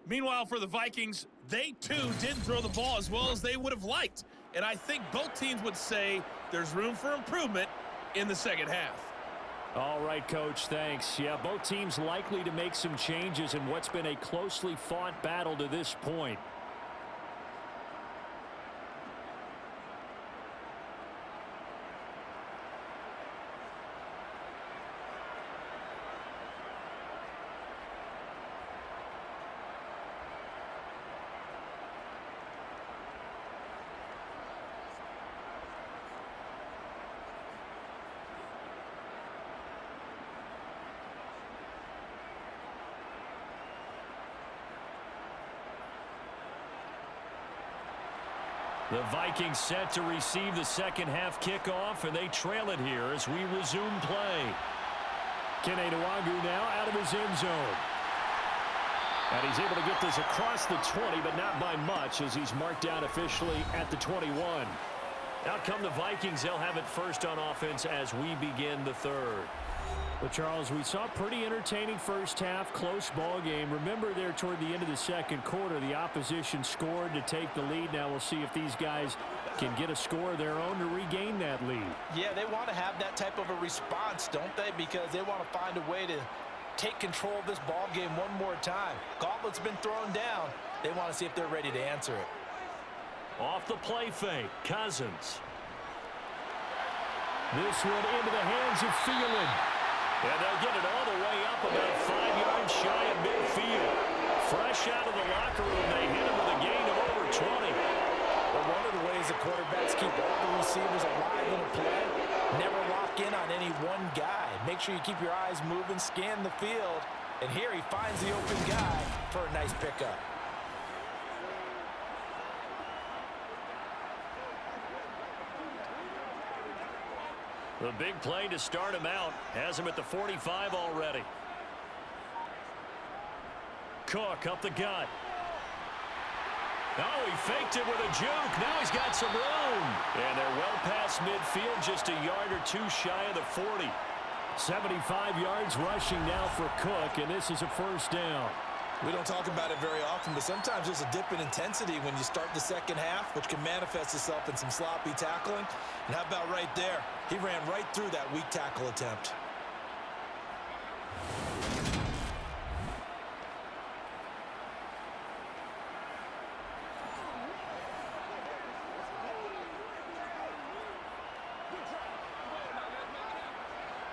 Meanwhile, for the Vikings, they too didn't throw the ball as well as they would have liked. And I think both teams would say there's room for improvement in the second half. All right, Coach, thanks. Yeah, both teams likely to make some changes in what's been a closely fought battle to this point. The Vikings set to receive the second half kickoff, and they trail it here as we resume play. Kene Nwangwu now out of his end zone. And he's able to get this across the 20, but not by much, as he's marked down officially at the 21. Out come the Vikings. They'll have it first on offense as we begin the third. Well, Charles, we saw a pretty entertaining first half, close ball game. Remember there toward the end of the second quarter, the opposition scored to take the lead. Now we'll see if these guys can get a score of their own to regain that lead. Yeah, they want to have that type of a response, don't they? Because they want to find a way to take control of this ball game one more time. Gauntlet's been thrown down. They want to see if they're ready to answer it. Off the play fake, Cousins. This one into the hands of Thielen. And they'll get it all the way up about 5 yards shy of midfield. Fresh out of the locker room, they hit him with a gain of over 20. But one of the ways the quarterbacks keep all the receivers alive in a play, never lock in on any one guy. Make sure you keep your eyes moving, scan the field. And here he finds the open guy for a nice pickup. The big play to start him out has him at the 45 already. Cook up the gut. Oh, he faked it with a juke. Now he's got some room. And they're well past midfield, just a yard or two shy of the 40. 75 yards rushing now for Cook, and this is a first down. We don't talk about it very often, but sometimes there's a dip in intensity when you start the second half, which can manifest itself in some sloppy tackling. And how about right there? He ran right through that weak tackle attempt.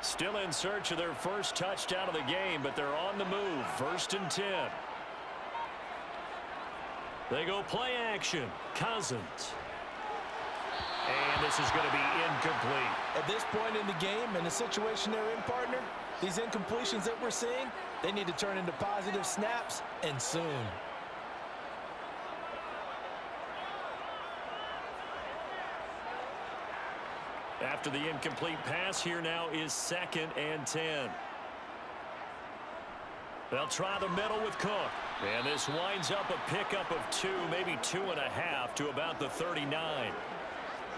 Still in search of their first touchdown of the game, but they're on the move. 1st and 10. They go play action. Cousins. And this is going to be incomplete. At this point in the game, and the situation they're in, partner, these incompletions that we're seeing, they need to turn into positive snaps, and soon. After the incomplete pass, here now is 2nd and 10. They'll try the middle with Cook. And this winds up a pickup of 2, maybe 2.5 to about the 39.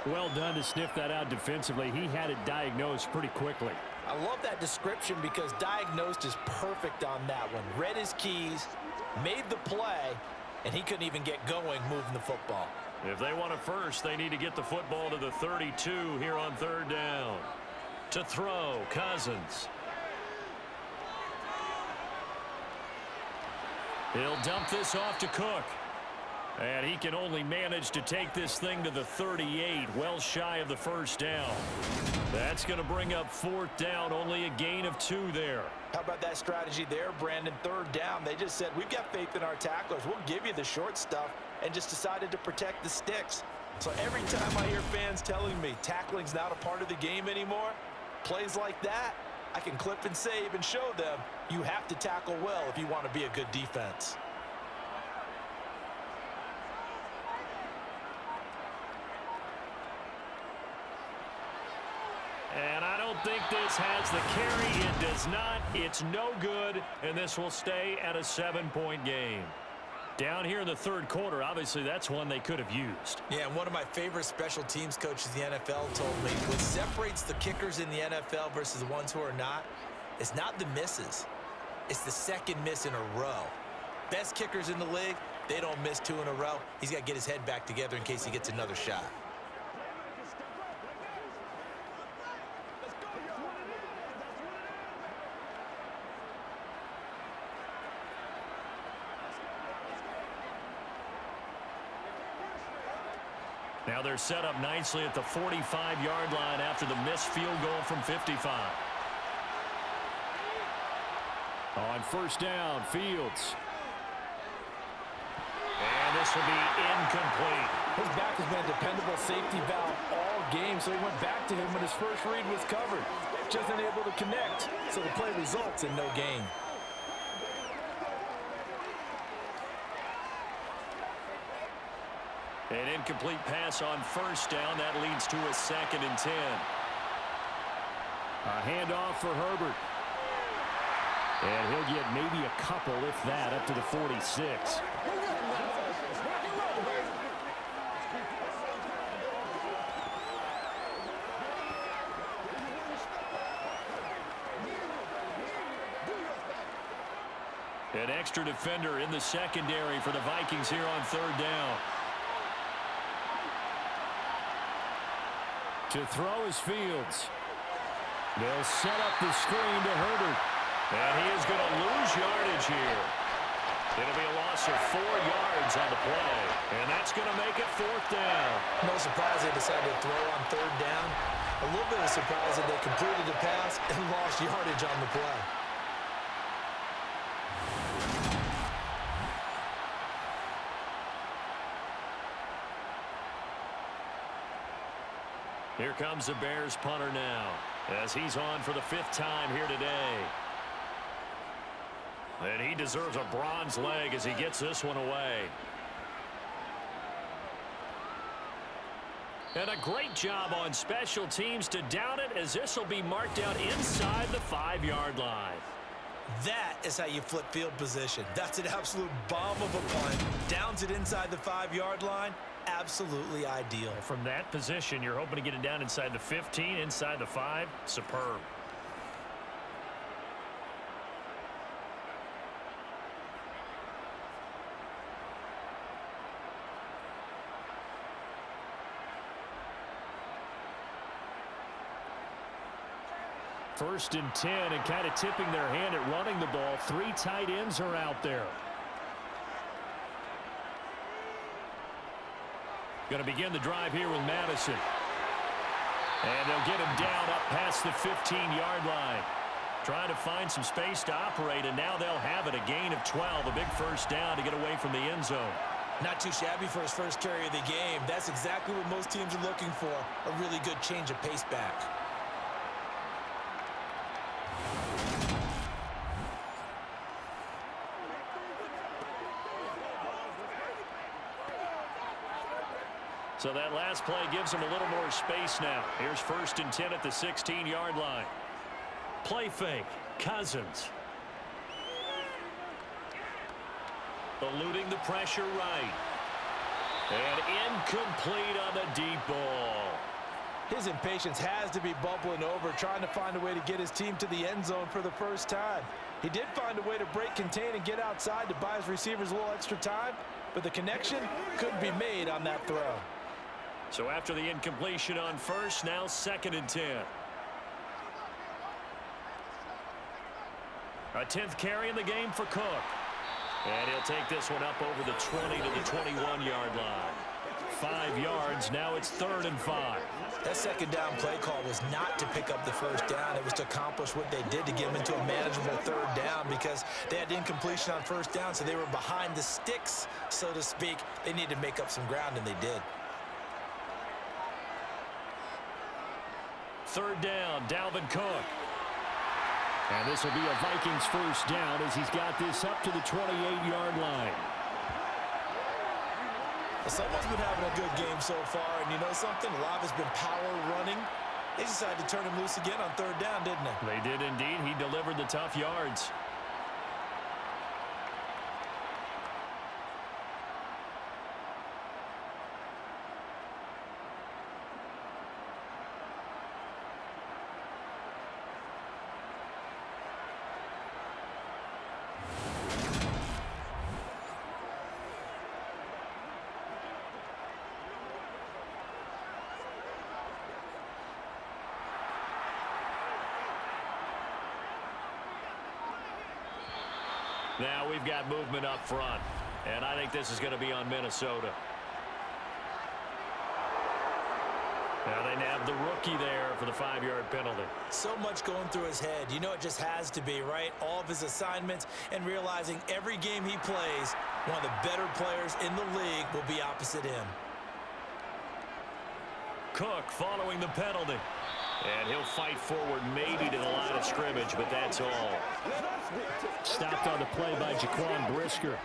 Well done to sniff that out defensively. He had it diagnosed pretty quickly. I love that description because diagnosed is perfect on that one. Read his keys, made the play, and he couldn't even get going moving the football. If they want a first, they need to get the football to the 32 here on 3rd down. To throw, Cousins. He'll dump this off to Cook. And he can only manage to take this thing to the 38, well shy of the first down. That's going to bring up 4th down, only a gain of 2 there. How about that strategy there, Brandon? 3rd down, they just said, we've got faith in our tacklers. We'll give you the short stuff, and just decided to protect the sticks. So every time I hear fans telling me tackling's not a part of the game anymore, plays like that, I can clip and save and show them you have to tackle well if you want to be a good defense. And I don't think this has the carry. It does not. It's no good, and this will stay at a 7-point game. Down here in the 3rd quarter, obviously that's one they could have used. Yeah, and one of my favorite special teams coaches in the NFL told me what separates the kickers in the NFL versus the ones who are not is not the misses. It's the 2nd miss in a row. Best kickers in the league, they don't miss 2 in a row. He's got to get his head back together in case he gets another shot. Now they're set up nicely at the 45-yard line after the missed field goal from 55. On 1st down, Fields. And this will be incomplete. His back has been a dependable safety valve all game, so he went back to him when his first read was covered. Just unable to connect, so the play results in no gain. An incomplete pass on 1st down. That leads to a 2nd and 10. A handoff for Herbert. And he'll get maybe a couple, if that, up to the 46. An extra defender in the secondary for the Vikings here on 3rd down. To throw is Fields. They'll set up the screen to Herbert. And he is going to lose yardage here. It'll be a loss of 4 yards on the play. And that's going to make it 4th down. No surprise they decided to throw on 3rd down. A little bit of surprise that they completed the pass and lost yardage on the play. Here comes the Bears punter now as he's on for the 5th time here today. And he deserves a bronze leg as he gets this one away. And a great job on special teams to down it, as this will be marked out inside the 5-yard line. That is how you flip field position. That's an absolute bomb of a punt. Downs it inside the 5-yard line. Absolutely ideal. From that position, you're hoping to get it down inside the 15, inside the 5. Superb. First and 10, and kind of tipping their hand at running the ball. 3 tight ends are out there. Going to begin the drive here with Madison. And they'll get him down up past the 15-yard line. Trying to find some space to operate, and now they'll have it. A gain of 12, a big first down to get away from the end zone. Not too shabby for his first carry of the game. That's exactly what most teams are looking for, a really good change of pace back. So that last play gives them a little more space now. Here's first and 10 at the 16-yard line. Play fake. Cousins. Eluding the pressure right. And incomplete on the deep ball. His impatience has to be bubbling over, trying to find a way to get his team to the end zone for the first time. He did find a way to break contain and get outside to buy his receivers a little extra time, but the connection couldn't be made on that throw. So after the incompletion on first, now second and 10. A 10th carry in the game for Cook. And he'll take this one up over the 20 to the 21-yard line. 5 yards, now it's 3rd and 5. That second down play call was not to pick up the first down. It was to accomplish what they did to get them into a manageable 3rd down because they had incompletion on first down, so they were behind the sticks, so to speak. They needed to make up some ground, and they did. 3rd down, Dalvin Cook. And this will be a Vikings first down as he's got this up to the 28-yard line. Someone's been having a good game so far, and you know something? A lot has been power running. They decided to turn him loose again on 3rd down, didn't they? They did indeed. He delivered the tough yards. Now we've got movement up front, and I think this is going to be on Minnesota. Now they nab the rookie there for the 5-yard penalty. So much going through his head. You know it just has to be, right? All of his assignments and realizing every game he plays, one of the better players in the league will be opposite him. Cook following the penalty. And he'll fight forward maybe to the line of scrimmage, but that's all. Stopped on the play by Jaquan Brisker.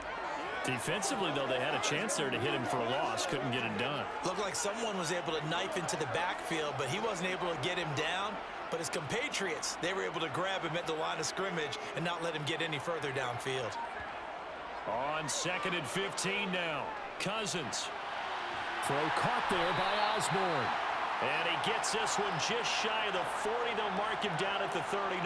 Defensively, though, they had a chance there to hit him for a loss. Couldn't get it done. Looked like someone was able to knife into the backfield, but he wasn't able to get him down. But his compatriots, they were able to grab him at the line of scrimmage and not let him get any further downfield. On 2nd and 15 now. Cousins. Throw caught there by Osborne. And he gets this one just shy of the 40. They'll mark him down at the 39.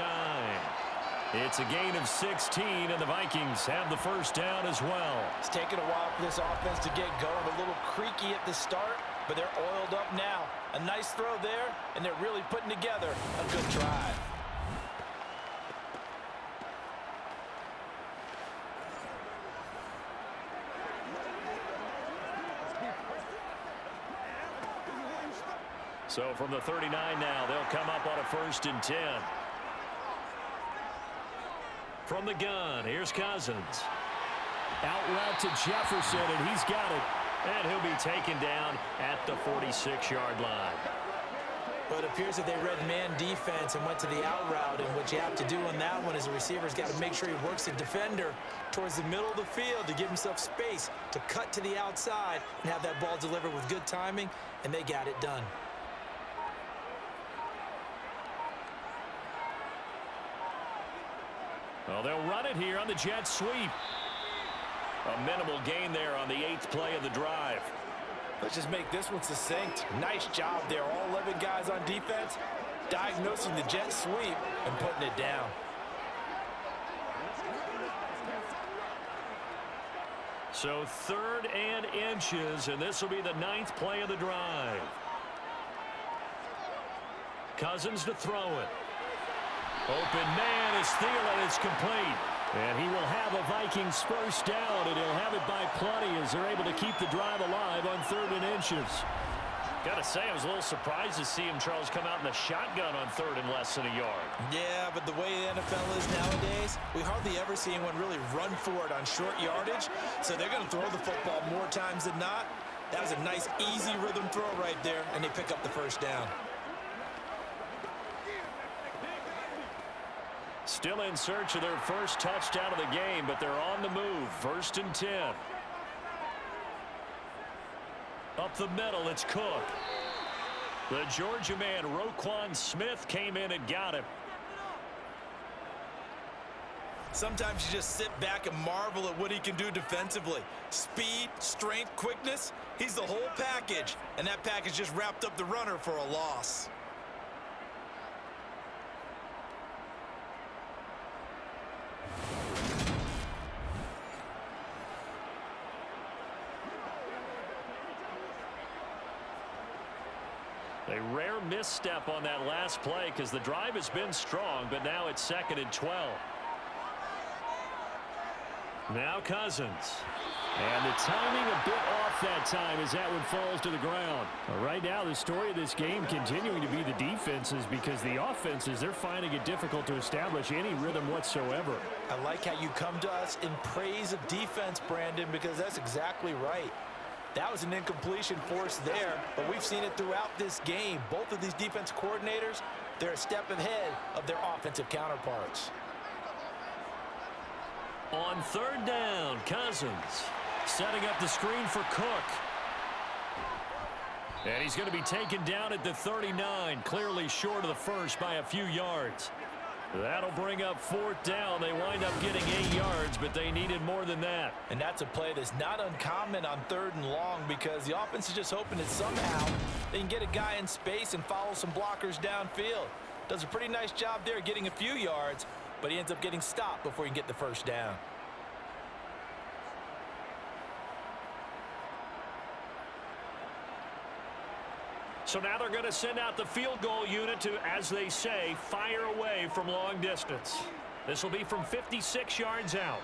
It's a gain of 16, and the Vikings have the first down as well. It's taken a while for this offense to get going. A little creaky at the start, but they're oiled up now. A nice throw there, and they're really putting together a good drive. So from the 39 now, they'll come up on a 1st and 10. From the gun, here's Cousins. Out route to Jefferson, and he's got it. And he'll be taken down at the 46-yard line. But it appears that they read man defense and went to the out route, and what you have to do on that one is the receiver's got to make sure he works the defender towards the middle of the field to give himself space to cut to the outside and have that ball delivered with good timing, and they got it done. Well, they'll run it here on the jet sweep. A minimal gain there on the 8th play of the drive. Let's just make this one succinct. Nice job there. All 11 guys on defense diagnosing the jet sweep and putting it down. So 3rd and inches, and this will be the 9th play of the drive. Cousins to throw it. Open man is Thielen. It's complete. And he will have a Vikings first down, and he'll have it by plenty as they're able to keep the drive alive on 3rd and inches. Got to say, I was a little surprised to see him, Charles, come out in the shotgun on 3rd and less than a yard. Yeah, but the way the NFL is nowadays, we hardly ever see anyone really run for it on short yardage. So they're going to throw the football more times than not. That was a nice, easy rhythm throw right there, and they pick up the first down. Still in search of their first touchdown of the game, but they're on the move. 1st and 10. Up the middle, it's Cook. The Georgia man, Roquan Smith, came in and got him. Sometimes you just sit back and marvel at what he can do defensively. Speed, strength, quickness, he's the whole package. And that package just wrapped up the runner for a loss. A rare misstep on that last play because the drive has been strong, but now it's 2nd and 12. Now Cousins. And the timing a bit off that time as that one falls to the ground. Right now, the story of this game continuing to be the defenses because the offenses, they're finding it difficult to establish any rhythm whatsoever. I like how you come to us in praise of defense, Brandon, because that's exactly right. That was an incompletion forced there, but we've seen it throughout this game. Both of these defense coordinators, they're a step ahead of their offensive counterparts. On 3rd down, Cousins setting up the screen for Cook. And he's going to be taken down at the 39, clearly short of the first by a few yards. That'll bring up 4th down. They wind up getting 8 yards, but they needed more than that. And that's a play that's not uncommon on 3rd and long because the offense is just hoping that somehow they can get a guy in space and follow some blockers downfield. Does a pretty nice job there getting a few yards, but he ends up getting stopped before he can get the first down. So now they're going to send out the field goal unit to, as they say, fire away from long distance. This will be from 56 yards out.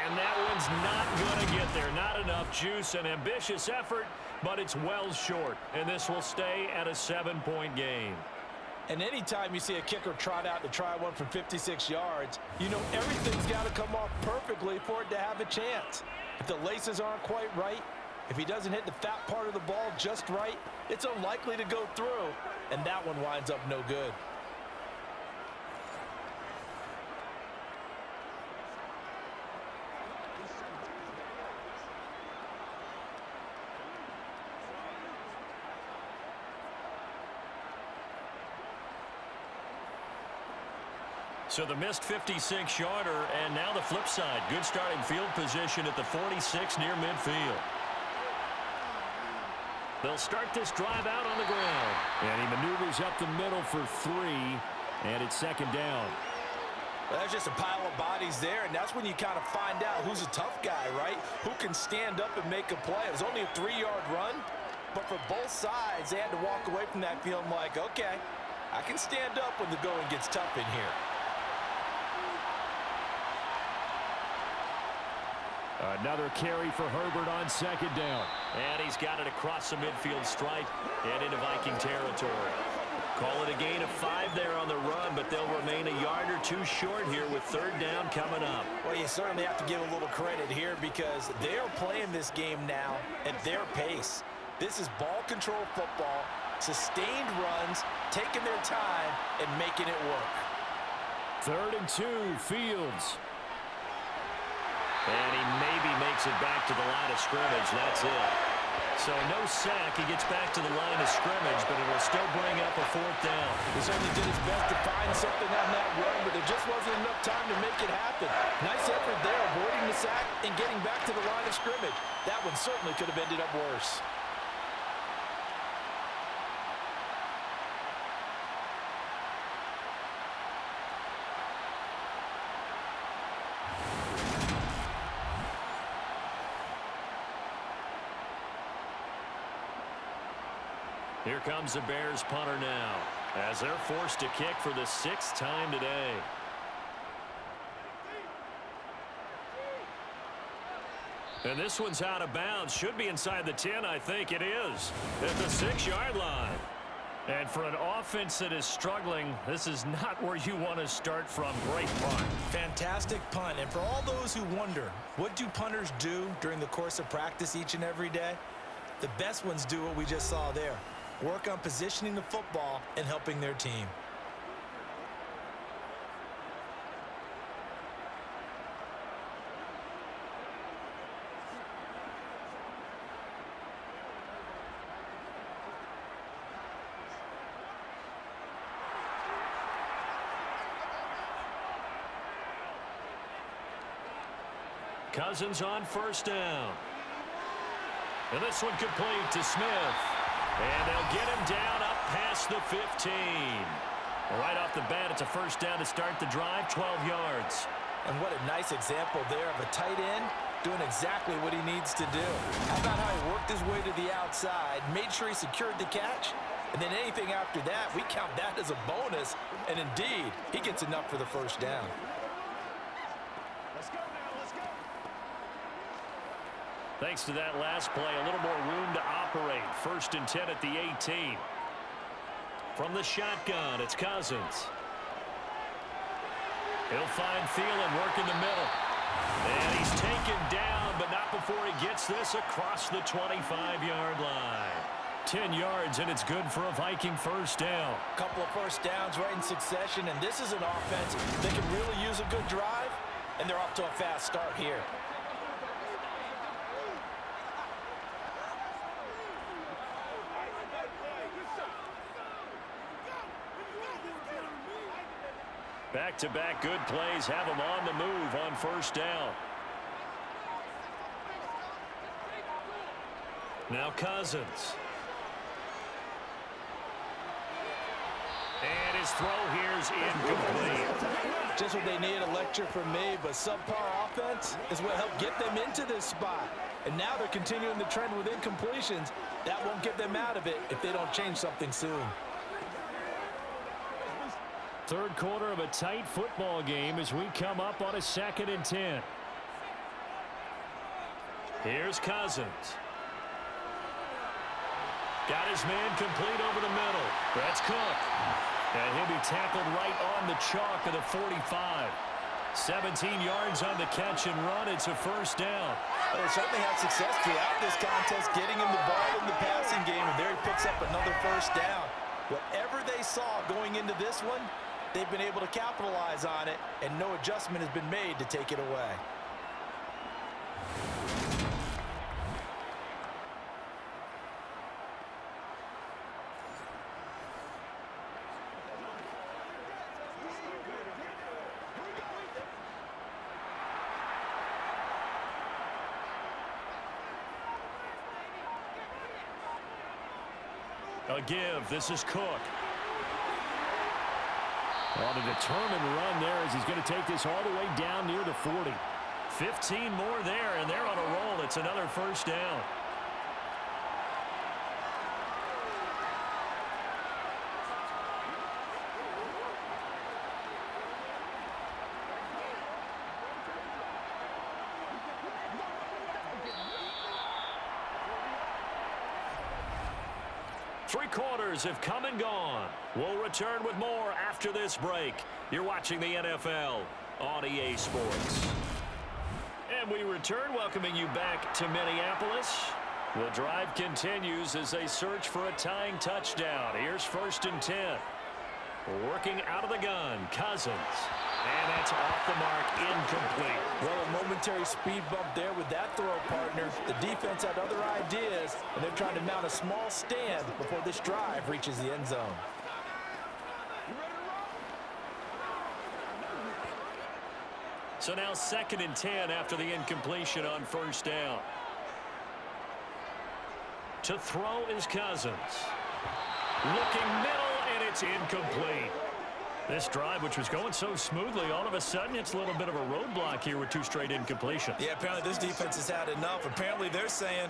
And that one's not going to get there. Not enough juice. An ambitious effort, but it's well short. And this will stay at a 7-point game. And anytime you see a kicker trot out to try one from 56 yards, you know everything's got to come off perfectly for it to have a chance. If the laces aren't quite right, if he doesn't hit the fat part of the ball just right, it's unlikely to go through, and that one winds up no good. So the missed 56-yarder, and now the flip side. Good starting field position at the 46 near midfield. They'll start this drive out on the ground. And he maneuvers up the middle for 3, and it's 2nd down. Well, there's just a pile of bodies there, and that's when you kind of find out who's a tough guy, right? Who can stand up and make a play. It was only a 3-yard run, but for both sides, they had to walk away from that feeling like, okay, I can stand up when the going gets tough in here. Another carry for Herbert on 2nd down. And he's got it across the midfield stripe and into Viking territory. Call it a gain of 5 there on the run, but they'll remain a yard or 2 short here with 3rd down coming up. Well, you certainly have to give a little credit here because they're playing this game now at their pace. This is ball control football, sustained runs, taking their time, and making it work. 3rd and 2, Fields. And he maybe makes it back to the line of scrimmage. That's it. So no sack. He gets back to the line of scrimmage, but it'll still bring up a 4th down. He certainly did his best to find something on that run, but there just wasn't enough time to make it happen. Nice effort there, avoiding the sack and getting back to the line of scrimmage. That one certainly could have ended up worse. Here comes the Bears punter now. as they're forced to kick for the 6th time today. And this one's out of bounds. Should be inside the 10, I think it is. At the 6-yard line. And for an offense that is struggling, this is not where you want to start from. Great punt. Fantastic punt. And for all those who wonder, what do punters do during the course of practice each and every day? The best ones do what we just saw there. Work on positioning the football and helping their team. Cousins on 1st down. And this one complete to Smith. And they'll get him down up past the 15. Right off the bat, it's a 1st down to start the drive, 12 yards. And what a nice example there of a tight end doing exactly what he needs to do. How about how he worked his way to the outside, made sure he secured the catch, and then anything after that, we count that as a bonus. And indeed, he gets enough for the 1st down. Thanks to that last play, a little more room to operate. 1st and 10 at the 18. From the shotgun, it's Cousins. He'll find Thielen working the middle. And he's taken down, but not before he gets this across the 25-yard line. 10 yards, and it's good for a Viking 1st down. A couple of 1st downs right in succession, and this is an offense that can really use a good drive, and they're off to a fast start here. Back-to-back good plays have him on the move on 1st down. Now Cousins. And his throw here's incomplete. Just what they need, a lecture from me, but subpar offense is what helped get them into this spot. And now they're continuing the trend with incompletions. That won't get them out of it if they don't change something soon. 3rd quarter of a tight football game as we come up on a 2nd and 10. Here's Cousins. Got his man complete over the middle. That's Cook. And he'll be tackled right on the chalk of the 45. 17 yards on the catch and run. It's a 1st down. Well, they certainly had success throughout this contest, getting him the ball in the passing game, and there he picks up another 1st down. Whatever they saw going into this one, they've been able to capitalize on it, and no adjustment has been made to take it away. A give. This is Cook. On a determined run there as he's going to take this all the way down near the 40. 15 more there, and they're on a roll. It's another 1st down. Three quarters have come and gone. We'll return with more after this break. You're watching the NFL on EA Sports. And we return, welcoming you back to Minneapolis. The drive continues as they search for a tying touchdown. Here's 1st and 10. Working out of the gun, Cousins. And that's off the mark, incomplete. Well, a momentary speed bump there with that throw, partner. The defense had other ideas, and they're trying to mount a small stand before this drive reaches the end zone. So now 2nd and 10 after the incompletion on 1st down. To throw is Cousins. Looking middle, and it's incomplete. This drive, which was going so smoothly, all of a sudden it's a little bit of a roadblock here with 2 straight incompletions. Yeah, apparently this defense has had enough. Apparently they're saying,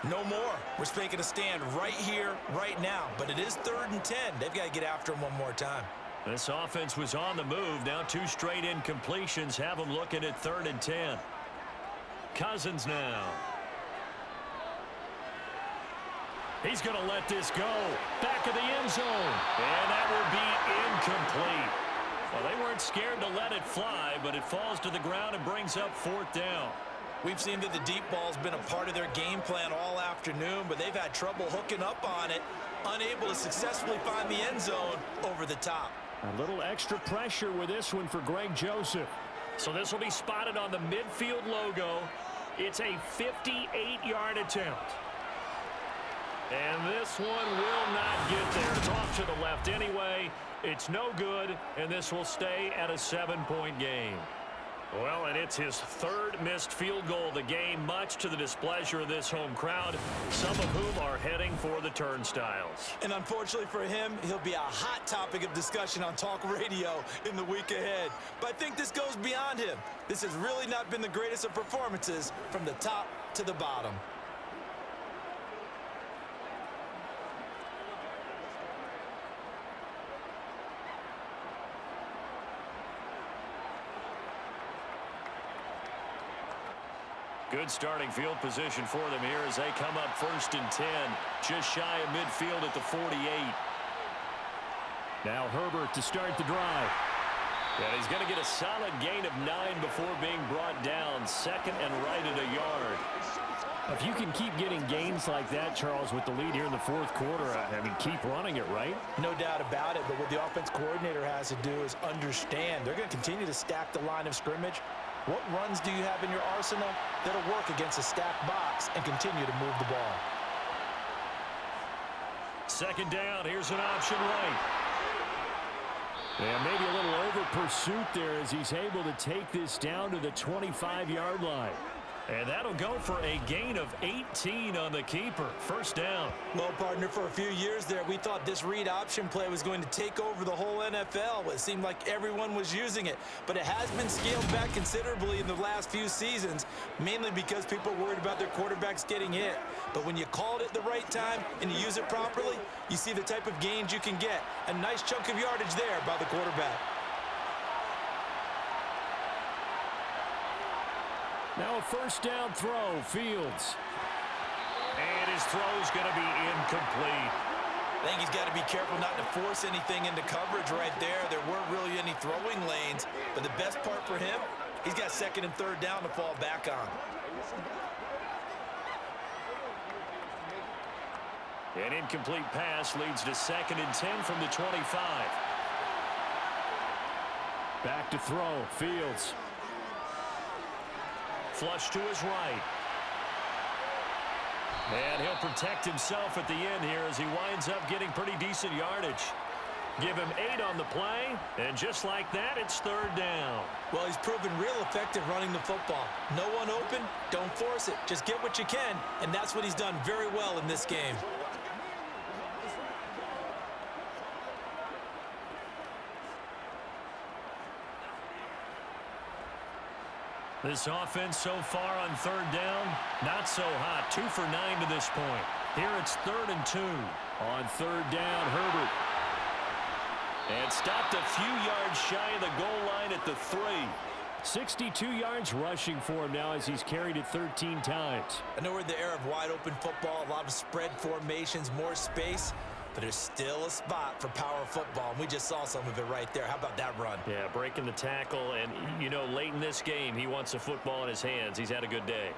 No more. We're making a stand right here, right now. But it is 3rd and 10. They've got to get after him one more time. This offense was on the move. Now 2 straight incompletions have them looking at 3rd and 10. Cousins now. He's going to let this go. Back of the end zone. And that will be incomplete. Well, they weren't scared to let it fly, but it falls to the ground and brings up 4th down. We've seen that the deep ball's been a part of their game plan all afternoon, but they've had trouble hooking up on it, unable to successfully find the end zone over the top. A little extra pressure with this one for Greg Joseph. So this will be spotted on the midfield logo. It's a 58-yard attempt. And this one will not get there. It's off to the left anyway. It's no good, and this will stay at a 7-point game. Well, and it's his 3rd missed field goal of the game, much to the displeasure of this home crowd, some of whom are heading for the turnstiles. And unfortunately for him, he'll be a hot topic of discussion on talk radio in the week ahead. But I think this goes beyond him. This has really not been the greatest of performances from the top to the bottom. Good starting field position for them here as they come up 1st and 10, just shy of midfield at the 48. Now Herbert to start the drive. And he's going to get a solid gain of 9 before being brought down, 2nd and right at a yard. If you can keep getting gains like that, Charles, with the lead here in the 4th quarter, I mean, keep running it, right? No doubt about it, but what the offense coordinator has to do is understand they're going to continue to stack the line of scrimmage. What runs do you have in your arsenal that'll work against a stacked box and continue to move the ball? 2nd down, here's an option right. And maybe a little over pursuit there as he's able to take this down to the 25-yard line. And that'll go for a gain of 18 on the keeper. 1st down. Well, partner, for a few years there, we thought this read option play was going to take over the whole NFL. It seemed like everyone was using it. But it has been scaled back considerably in the last few seasons, mainly because people are worried about their quarterbacks getting hit. But when you call it at the right time and you use it properly, you see the type of gains you can get. A nice chunk of yardage there by the quarterback. Now a 1st down throw, Fields. And his throw's going to be incomplete. I think he's got to be careful not to force anything into coverage right there. There weren't really any throwing lanes, but the best part for him, he's got 2nd and 3rd down to fall back on. An incomplete pass leads to 2nd and 10 from the 25. Back to throw, Fields. Flush to his right. And he'll protect himself at the end here as he winds up getting pretty decent yardage. Give him 8 on the play, and just like that, it's 3rd down. Well, he's proven real effective running the football. No one open, don't force it. Just get what you can, and that's what he's done very well in this game. This offense so far on 3rd down, not so hot. 2 for 9 to this point. Here it's 3rd and 2. On 3rd down, Herbert. And stopped a few yards shy of the goal line at the 3. 62 yards rushing for him now as he's carried it 13 times. I know we're in the era of wide open football, a lot of spread formations, more space. But there's still a spot for power football, and we just saw some of it right there. How about that run? Yeah, breaking the tackle, and, you know, late in this game, he wants the football in his hands. He's had a good day.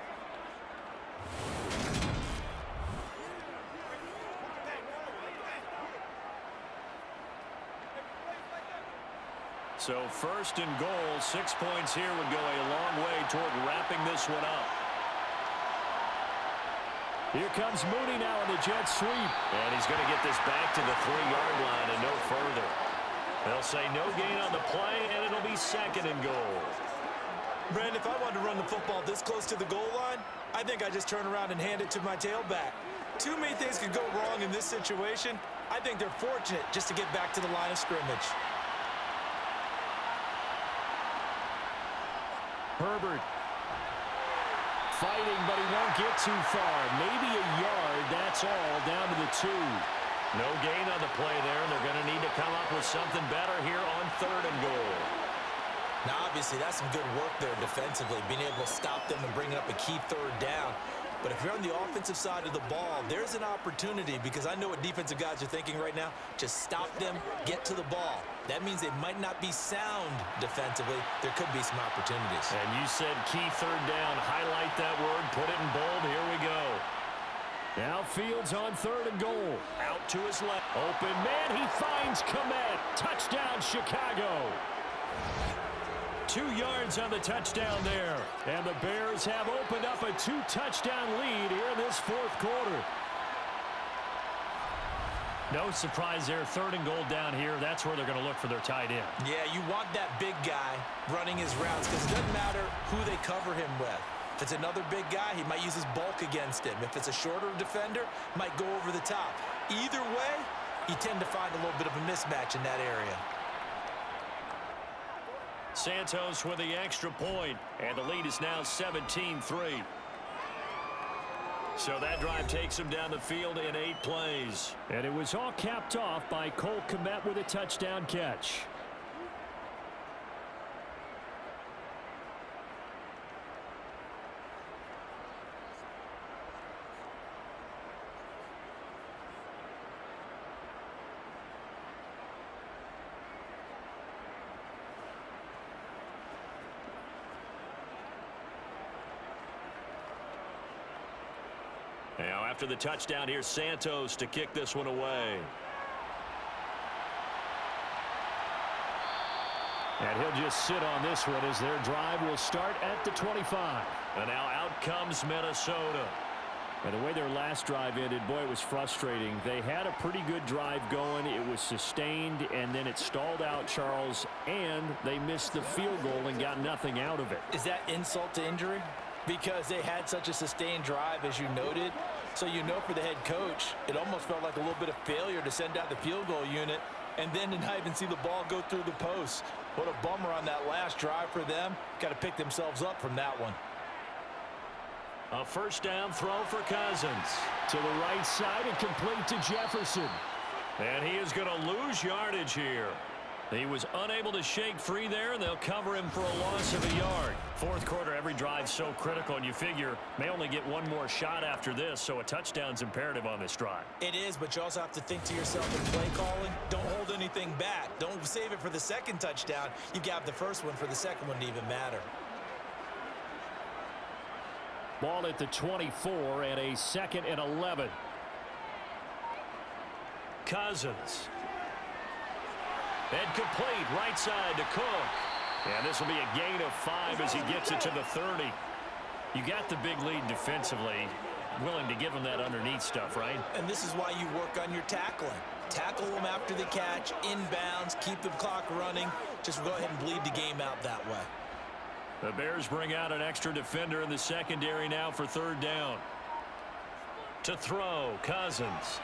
So 1st and goal, 6 points here would go a long way toward wrapping this one up. Here comes Mooney now in the jet sweep. And he's going to get this back to the 3-yard line and no further. They'll say no gain on the play, and it'll be 2nd and goal. Brandon, if I wanted to run the football this close to the goal line, I think I just turn around and hand it to my tailback. Too many things could go wrong in this situation. I think they're fortunate just to get back to the line of scrimmage. Herbert Fighting, but he won't get too far. Maybe a yard, that's all, down to the 2. No gain on the play there, and they're going to need to come up with something better here on 3rd and goal. Now, obviously, that's some good work there defensively, being able to stop them and bringing up a key 3rd down. But if you're on the offensive side of the ball, there's an opportunity, because I know what defensive guys are thinking right now. Just stop them, get to the ball. That means they might not be sound defensively. There could be some opportunities. And you said key 3rd down. Highlight that word, put it in bold. Here we go. Now Fields on 3rd and goal. Out to his left. Open man, he finds Komet. Touchdown, Chicago. 2 yards on the touchdown there. And the Bears have opened up a 2-touchdown lead here in this 4th quarter. No surprise there. 3rd and goal down here. That's where they're going to look for their tight end. Yeah, you want that big guy running his routes, because it doesn't matter who they cover him with. If it's another big guy, he might use his bulk against him. If it's a shorter defender, might go over the top. Either way, you tend to find a little bit of a mismatch in that area. Santos with the extra point, and the lead is now 17-3. So that drive takes him down the field in 8 plays. And it was all capped off by Cole Kmet with a touchdown catch. Now after the touchdown, here's Santos to kick this one away. And he'll just sit on this one as their drive will start at the 25. And now out comes Minnesota. And the way their last drive ended, boy, it was frustrating. They had a pretty good drive going. It was sustained, and then it stalled out, Charles, and they missed the field goal and got nothing out of it. Is that insult to injury? Because they had such a sustained drive, as you noted. So you know, for the head coach, it almost felt like a little bit of failure to send out the field goal unit and then to not even see the ball go through the post. What a bummer on that last drive for them. Got to pick themselves up from that one. A 1st down throw for Cousins. To the right side and complete to Jefferson. And he is going to lose yardage here. He was unable to shake free there, and they'll cover him for a loss of a yard. 4th quarter, every drive so critical, and you figure may only get one more shot after this, so a touchdown's imperative on this drive. It is, but you also have to think to yourself in play calling, don't hold anything back. Don't save it for the 2nd touchdown. You've got the 1st one for the 2nd one to even matter. Ball at the 24 and a 2nd and 11. Cousins. And complete, right side to Cook. And this will be a gain of 5 as he gets it to the 30. You got the big lead defensively. Willing to give him that underneath stuff, right? And this is why you work on your tackling. Tackle them after the catch, inbounds, keep the clock running. Just go ahead and bleed the game out that way. The Bears bring out an extra defender in the secondary now for 3rd down. To throw, Cousins.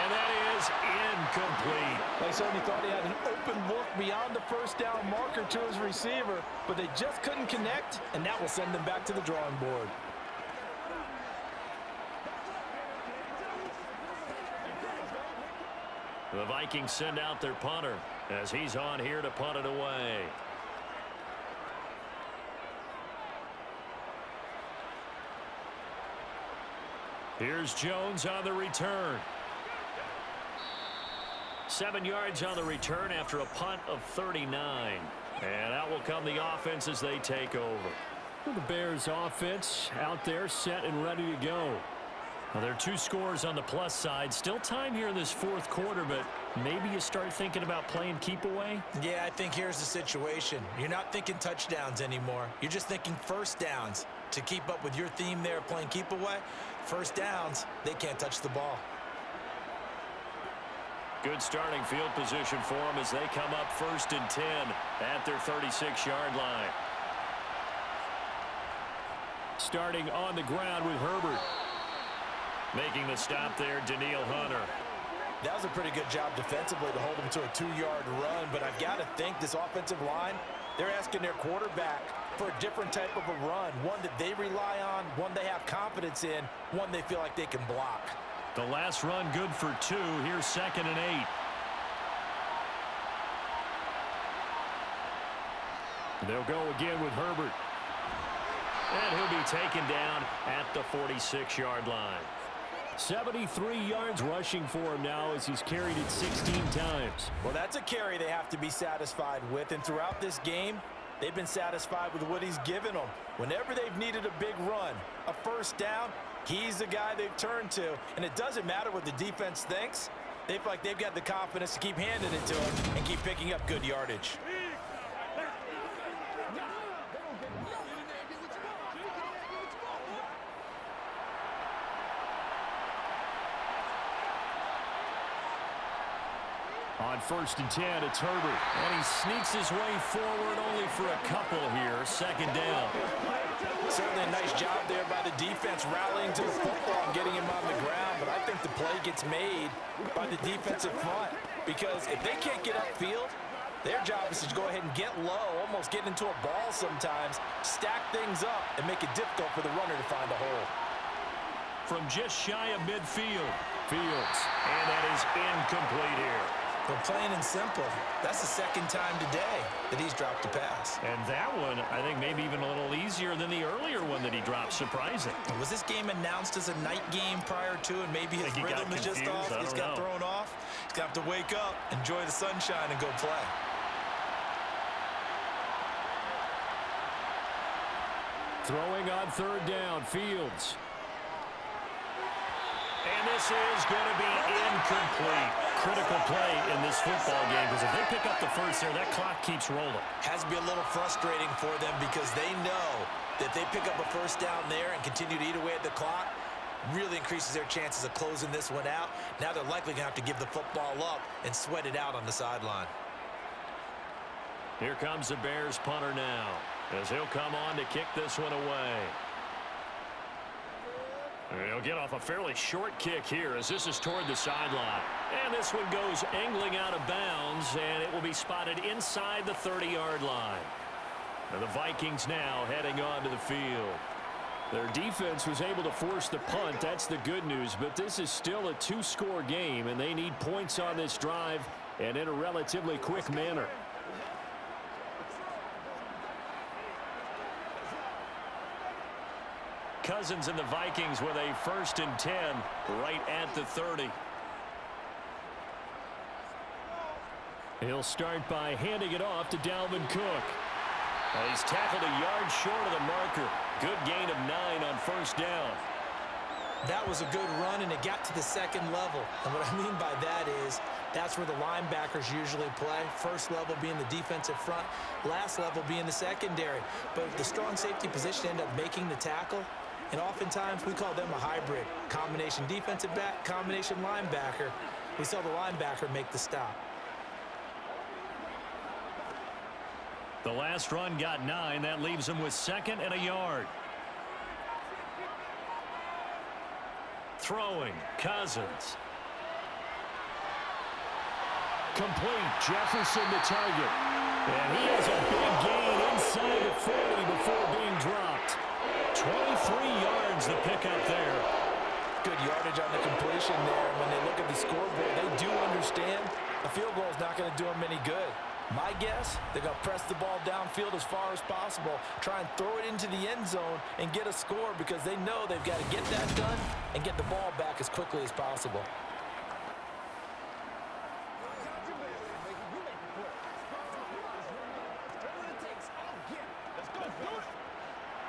And that is incomplete. They certainly thought he had an open look beyond the 1st down marker to his receiver, but they just couldn't connect, and that will send them back to the drawing board. The Vikings send out their punter as he's on here to punt it away. Here's Jones on the return. 7 yards on the return after a punt of 39. And out will come the offense as they take over. Well, the Bears offense out there set and ready to go. Well, there are 2 scores on the plus side. Still time here in this 4th quarter, but maybe you start thinking about playing keep away? Yeah, I think here's the situation. You're not thinking touchdowns anymore. You're just thinking 1st downs. To keep up with your theme there, playing keep away, 1st downs, they can't touch the ball. Good starting field position for them as they come up 1st and 10 at their 36-yard line. Starting on the ground with Herbert. Making the stop there, Danielle Hunter. That was a pretty good job defensively to hold him to a 2-yard run, but I've got to think this offensive line They're asking their quarterback for a different type of a run, one that they rely on, one they have confidence in, one they feel like they can block. The last run good for 2. Here's 2nd and 8. They'll go again with Herbert. And he'll be taken down at the 46-yard line. 73 yards rushing for him now as he's carried it 16 times. Well, that's a carry they have to be satisfied with. And throughout this game, they've been satisfied with what he's given them. Whenever they've needed a big run, a first down, he's the guy they've turned to. And it doesn't matter what the defense thinks. They feel like they've got the confidence to keep handing it to him and keep picking up good yardage. On 1st and 10, it's Herbert. And he sneaks his way forward only for a couple here. 2nd down. Certainly a nice job there by the defense rallying to the football and getting him on the ground. But I think the play gets made by the defensive front. Because if they can't get upfield, their job is to go ahead and get low, almost get into a ball sometimes, stack things up, and make it difficult for the runner to find a hole. From just shy of midfield, Fields. And that is incomplete here. But plain and simple, that's the second time today that he's dropped a pass. And that one, I think, maybe even a little easier than the earlier one that he dropped. Surprising. Was this game announced as a night game prior to, and maybe his rhythm is just off? He's got thrown off. He's going to have to wake up, enjoy the sunshine, and go play. Throwing on 3rd down, Fields. And this is going to be incomplete. Critical play in this football game, because if they pick up the first there, that clock keeps rolling. Has to be a little frustrating for them because they know that they pick up a first down there and continue to eat away at the clock, really increases their chances of closing this one out. Now they're likely going to have to give the football up and sweat it out on the sideline. Here comes the Bears punter now, as he'll come on to kick this one away. And he'll get off a fairly short kick here as this is toward the sideline. And this one goes angling out of bounds, and it will be spotted inside the 30-yard line. And the Vikings now heading onto the field. Their defense was able to force the punt. That's the good news. But this is still a 2-score game, and they need points on this drive and in a relatively quick manner. Cousins and the Vikings with a 1st and 10 right at the 30. He'll start by handing it off to Dalvin Cook. He's tackled a yard short of the marker. Good gain of 9 on 1st down. That was a good run, and it got to the 2nd level. And what I mean by that is that's where the linebackers usually play. First level being the defensive front, last level being the secondary. But the strong safety position ended up making the tackle. And oftentimes we call them a hybrid. Combination defensive back, combination linebacker. We saw the linebacker make the stop. The last run got 9. That leaves him with 2nd and a yard. Throwing, Cousins. Complete. Jefferson the target. And he has a big gain inside the 40 before being dropped. 23 yards the pickup there. Good yardage on the completion there. When they look at the scoreboard, they do understand a field goal is not going to do them any good. My guess, they're going to press the ball downfield as far as possible, try and throw it into the end zone and get a score because they know they've got to get that done and get the ball back as quickly as possible.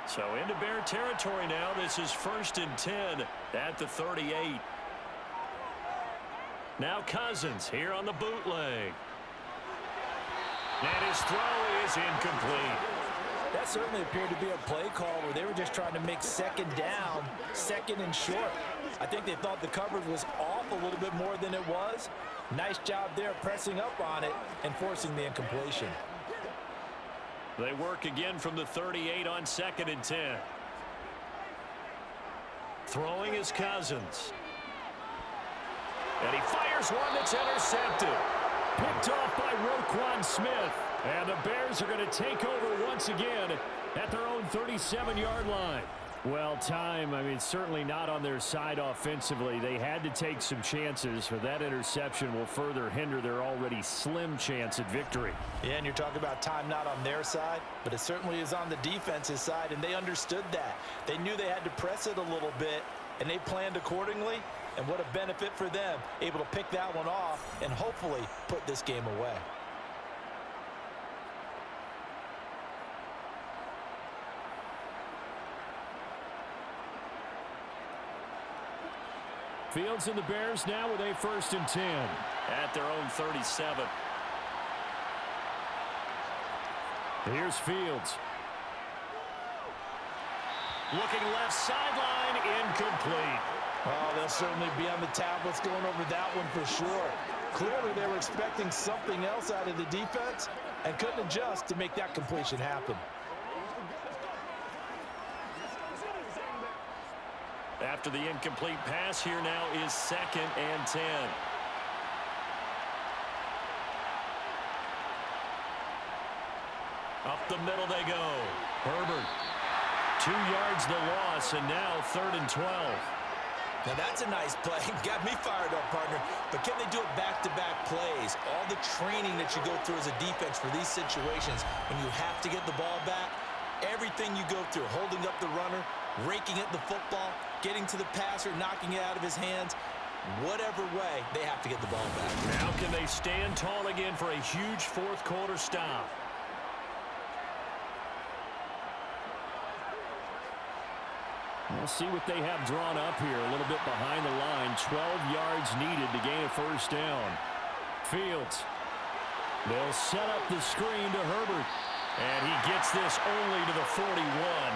So into Bear territory now. This is 1st and 10 at the 38. Now Cousins here on the bootleg. And his throw is incomplete. That certainly appeared to be a play call where they were just trying to make 2nd down, 2nd and short. I think they thought the coverage was off a little bit more than it was. Nice job there pressing up on it and forcing the incompletion. They work again from the 38 on 2nd and 10. Throwing is Cousins. And he fires one that's intercepted. Picked off by Roquan Smith. And the Bears are going to take over once again at their own 37-yard line. Well, certainly not on their side offensively. They had to take some chances, for that interception will further hinder their already slim chance at victory. Yeah, and you're talking about time not on their side, but it certainly is on the defense's side, and they understood that. They knew they had to press it a little bit, and they planned accordingly, and what a benefit for them, able to pick that one off and hopefully put this game away. Fields and the Bears now with a 1st and 10. At their own 37. Here's Fields. Looking left sideline, incomplete. Oh, they'll certainly be on the tablets going over that one for sure. Clearly they were expecting something else out of the defense and couldn't adjust to make that completion happen. After the incomplete pass, here now is 2nd and 10. Up the middle they go. Herbert. 2 yards the loss, and now 3rd and 12. Now that's a nice play. Got me fired up, partner. But can they do it back-to-back plays? All the training that you go through as a defense for these situations, when you have to get the ball back, everything you go through, holding up the runner, raking at the football, getting to the passer, knocking it out of his hands, whatever way, they have to get the ball back. Now can they stand tall again for a huge 4th quarter stop? We'll see what they have drawn up here. A little bit behind the line. 12 yards needed to gain a 1st down. Fields. They'll set up the screen to Herbert. And he gets this only to the 41.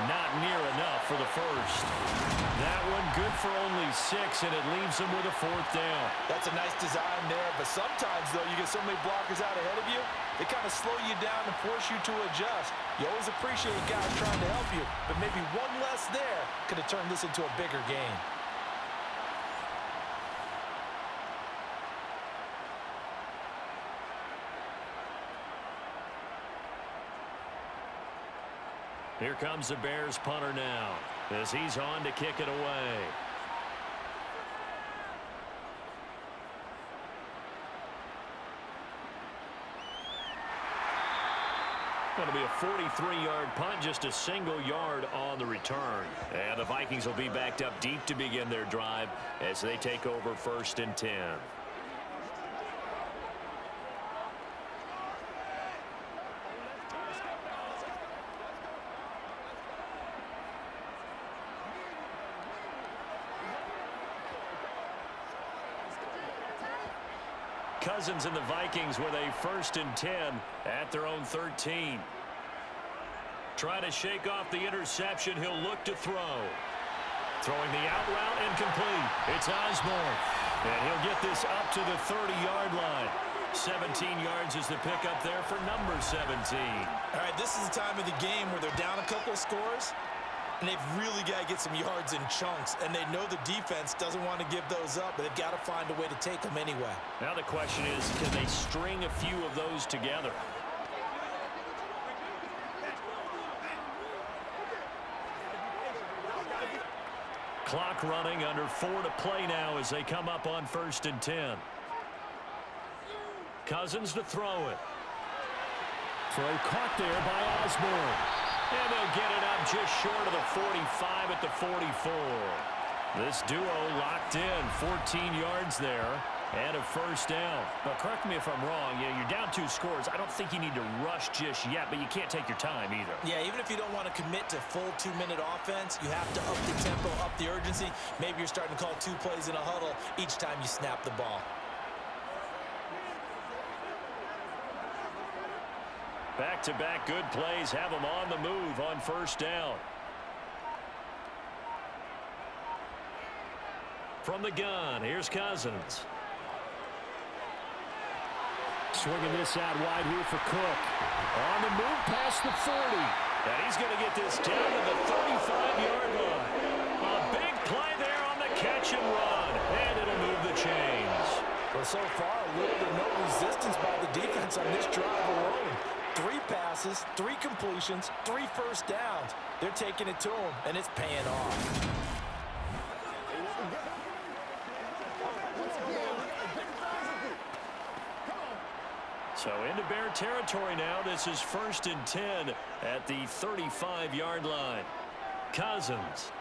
Not near enough for the 1st. That one good for only 6, and it leaves them with a 4th down. That's a nice design there, but sometimes, though, you get so many blockers out ahead of you, they kind of slow you down and force you to adjust. You always appreciate guys trying to help you, but maybe one less there could have turned this into a bigger game. Here comes the Bears punter now, as he's on to kick it away. Going to be a 43-yard punt, just a single yard on the return. And the Vikings will be backed up deep to begin their drive as they take over 1st and 10. Cousins and the Vikings with a 1st and 10 at their own 13. Trying to shake off the interception. He'll look to throw. Throwing the out route, incomplete. It's Osborne. And he'll get this up to the 30-yard line. 17 yards is the pickup there for number 17. All right, this is the time of the game where they're down a couple of scores, and they've really got to get some yards in chunks, and they know the defense doesn't want to give those up, but they've got to find a way to take them anyway. Now the question is, can they string a few of those together? Clock running, under 4 to play now as they come up on 1st and 10. Cousins to throw it. Throw caught there by Osborne. And they'll get it up just short of the 45 at the 44. This duo locked in, 14 yards there, and a 1st down. But correct me if I'm wrong, you're down 2 scores. I don't think you need to rush just yet, but you can't take your time either. Yeah, even if you don't want to commit to full 2-minute offense, you have to up the tempo, up the urgency. Maybe you're starting to call 2 plays in a huddle each time you snap the ball. Back-to-back good plays have them on the move on 1st down. From the gun, here's Cousins. Swinging this out wide here for Cook. On the move past the 40. And he's going to get this down to the 35-yard line. A big play there on the catch and run. And it'll move the chains. Well, so far, little to no resistance by the defense on this drive alone. 3 passes, 3 completions, 3 first downs. They're taking it to him, and it's paying off. So into Bear territory now. This is 1st and 10 at the 35-yard line. Cousins.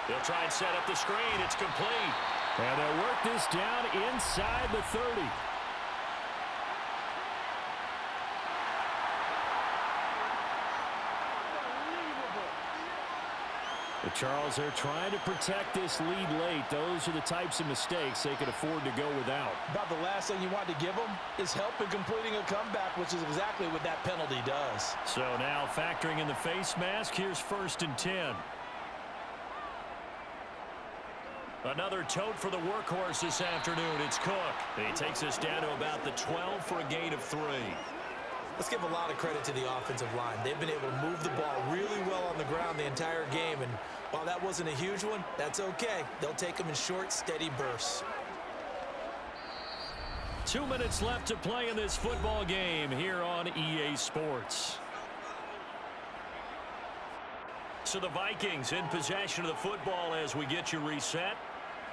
They'll try and set up the screen. It's complete. And they'll work this down inside the 30. The Charles are trying to protect this lead late. Those are the types of mistakes they could afford to go without. About the last thing you want to give them is help in completing a comeback, which is exactly what that penalty does. So now factoring in the face mask, here's 1st and 10. Another tote for the workhorse this afternoon. It's Cook. He takes us down to about the 12 for a gain of 3. Let's give a lot of credit to the offensive line. They've been able to move the ball really well on the ground the entire game, and while that wasn't a huge one, that's okay. They'll take them in short, steady bursts. 2 minutes left to play in this football game here on EA Sports. So the Vikings in possession of the football as we get you reset.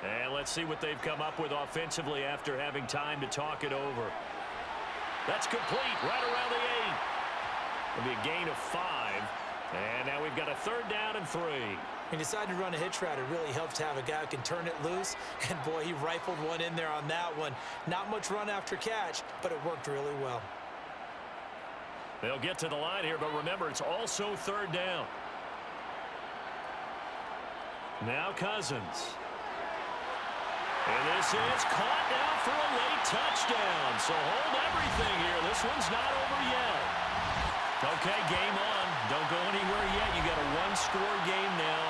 And let's see what they've come up with offensively after having time to talk it over. That's complete right around the 8. It'll be a gain of 5. And now we've got a 3rd down and 3. He decided to run a hitch route. It really helps to have a guy who can turn it loose. And, boy, he rifled one in there on that one. Not much run after catch, but it worked really well. They'll get to the line here, but remember, it's also 3rd down. Now Cousins. And this is caught now for a late touchdown. So hold everything here. This one's not over yet. Okay, game on. Don't go anywhere yet. You got a 1-score game now.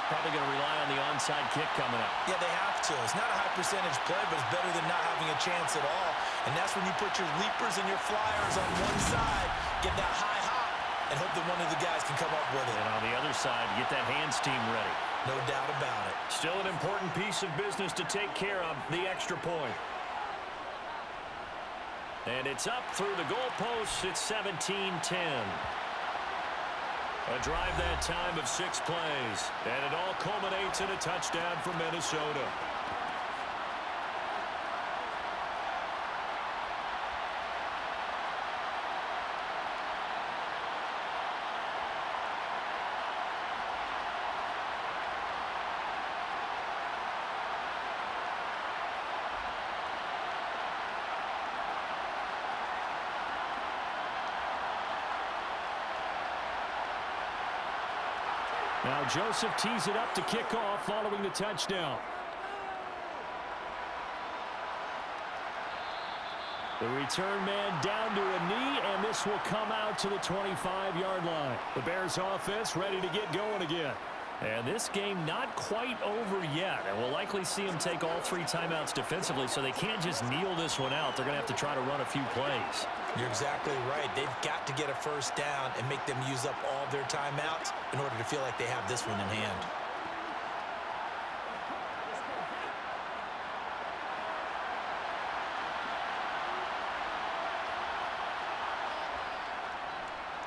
Probably going to rely on the onside kick coming up. Yeah, they have to. It's not a high percentage play, but it's better than not having a chance at all. And that's when you put your leapers and your flyers on one side, get that high hop, and hope that one of the guys can come up with it. And on the other side, get that hands team ready. No doubt about it. Still an important piece of business to take care of, the extra point. And it's up through the goalposts. It's 17-10. A drive that time of 6 plays. And it all culminates in a touchdown for Minnesota. Now Joseph tees it up to kick off following the touchdown. The return man down to a knee, and this will come out to the 25-yard line. The Bears offense ready to get going again. And this game not quite over yet. And we'll likely see them take all 3 timeouts defensively, so they can't just kneel this one out. They're going to have to try to run a few plays. You're exactly right. They've got to get a first down and make them use up all their timeouts in order to feel like they have this one in hand.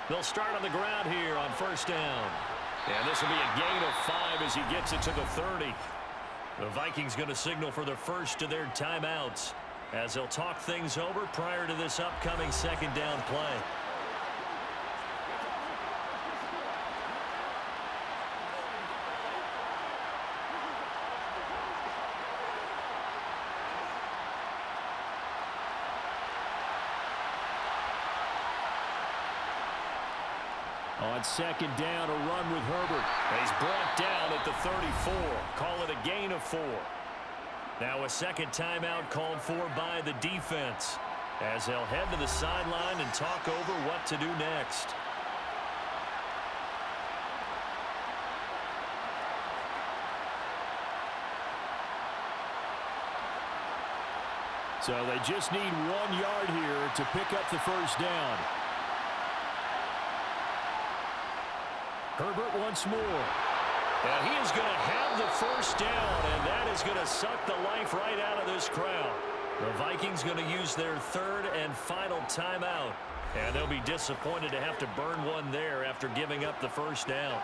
They'll start on the ground here on 1st down. And this will be a gain of 5 as he gets it to the 30. The Vikings going to signal for the first of their timeouts as they'll talk things over prior to this upcoming 2nd down play. On 2nd down, a run with Herbert. He's brought down at the 34. Call it a gain of 4. Now a 2nd timeout called for by the defense as they'll head to the sideline and talk over what to do next. So they just need 1 yard here to pick up the 1st down. Herbert once more. And he is going to have the 1st down, and that is going to suck the life right out of this crowd. The Vikings going to use their third and final timeout. And they'll be disappointed to have to burn one there after giving up the first down.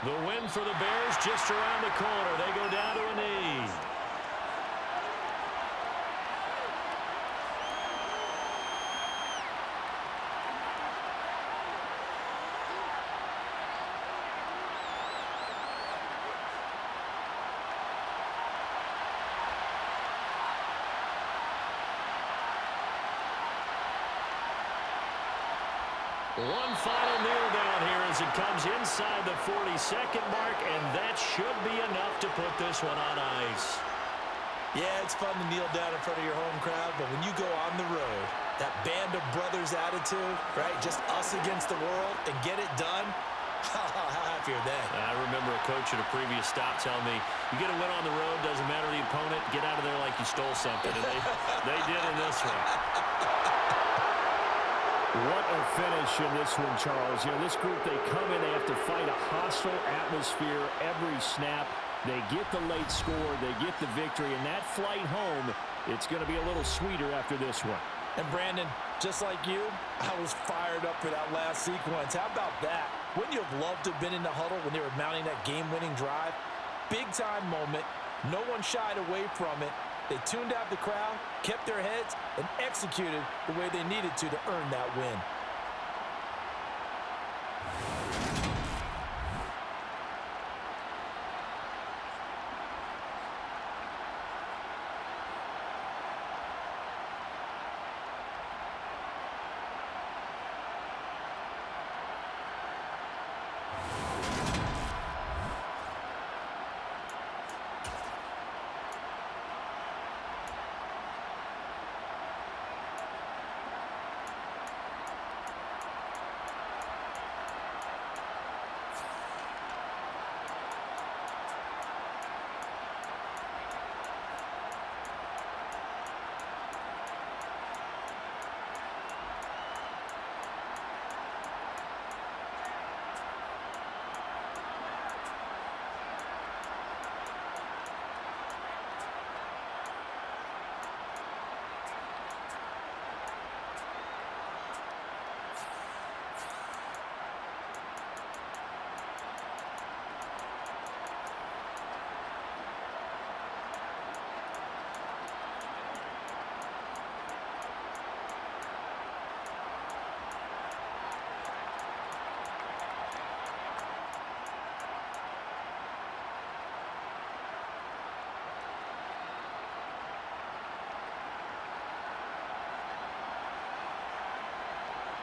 The win for the Bears just around the corner. They go down to a knee. One final kneel down here as it comes inside the 42nd mark, and that should be enough to put this one on ice. Yeah, it's fun to kneel down in front of your home crowd, but when you go on the road, that band of brothers attitude, right, just us against the world, and get it done, how happy are they? I remember a coach at a previous stop telling me, you get a win on the road, doesn't matter the opponent, get out of there like you stole something. And they did in this one. What a finish in this one, Charles. You know, this group, they come in, they have to fight a hostile atmosphere every snap. They get the late score, they get the victory, and that flight home, it's going to be a little sweeter after this one. And Brandon, just like you, I was fired up for that last sequence. How about that? Wouldn't you have loved to have been in the huddle when they were mounting that game-winning drive? Big-time moment. No one shied away from it. They tuned out the crowd, kept their heads, and executed the way they needed to earn that win.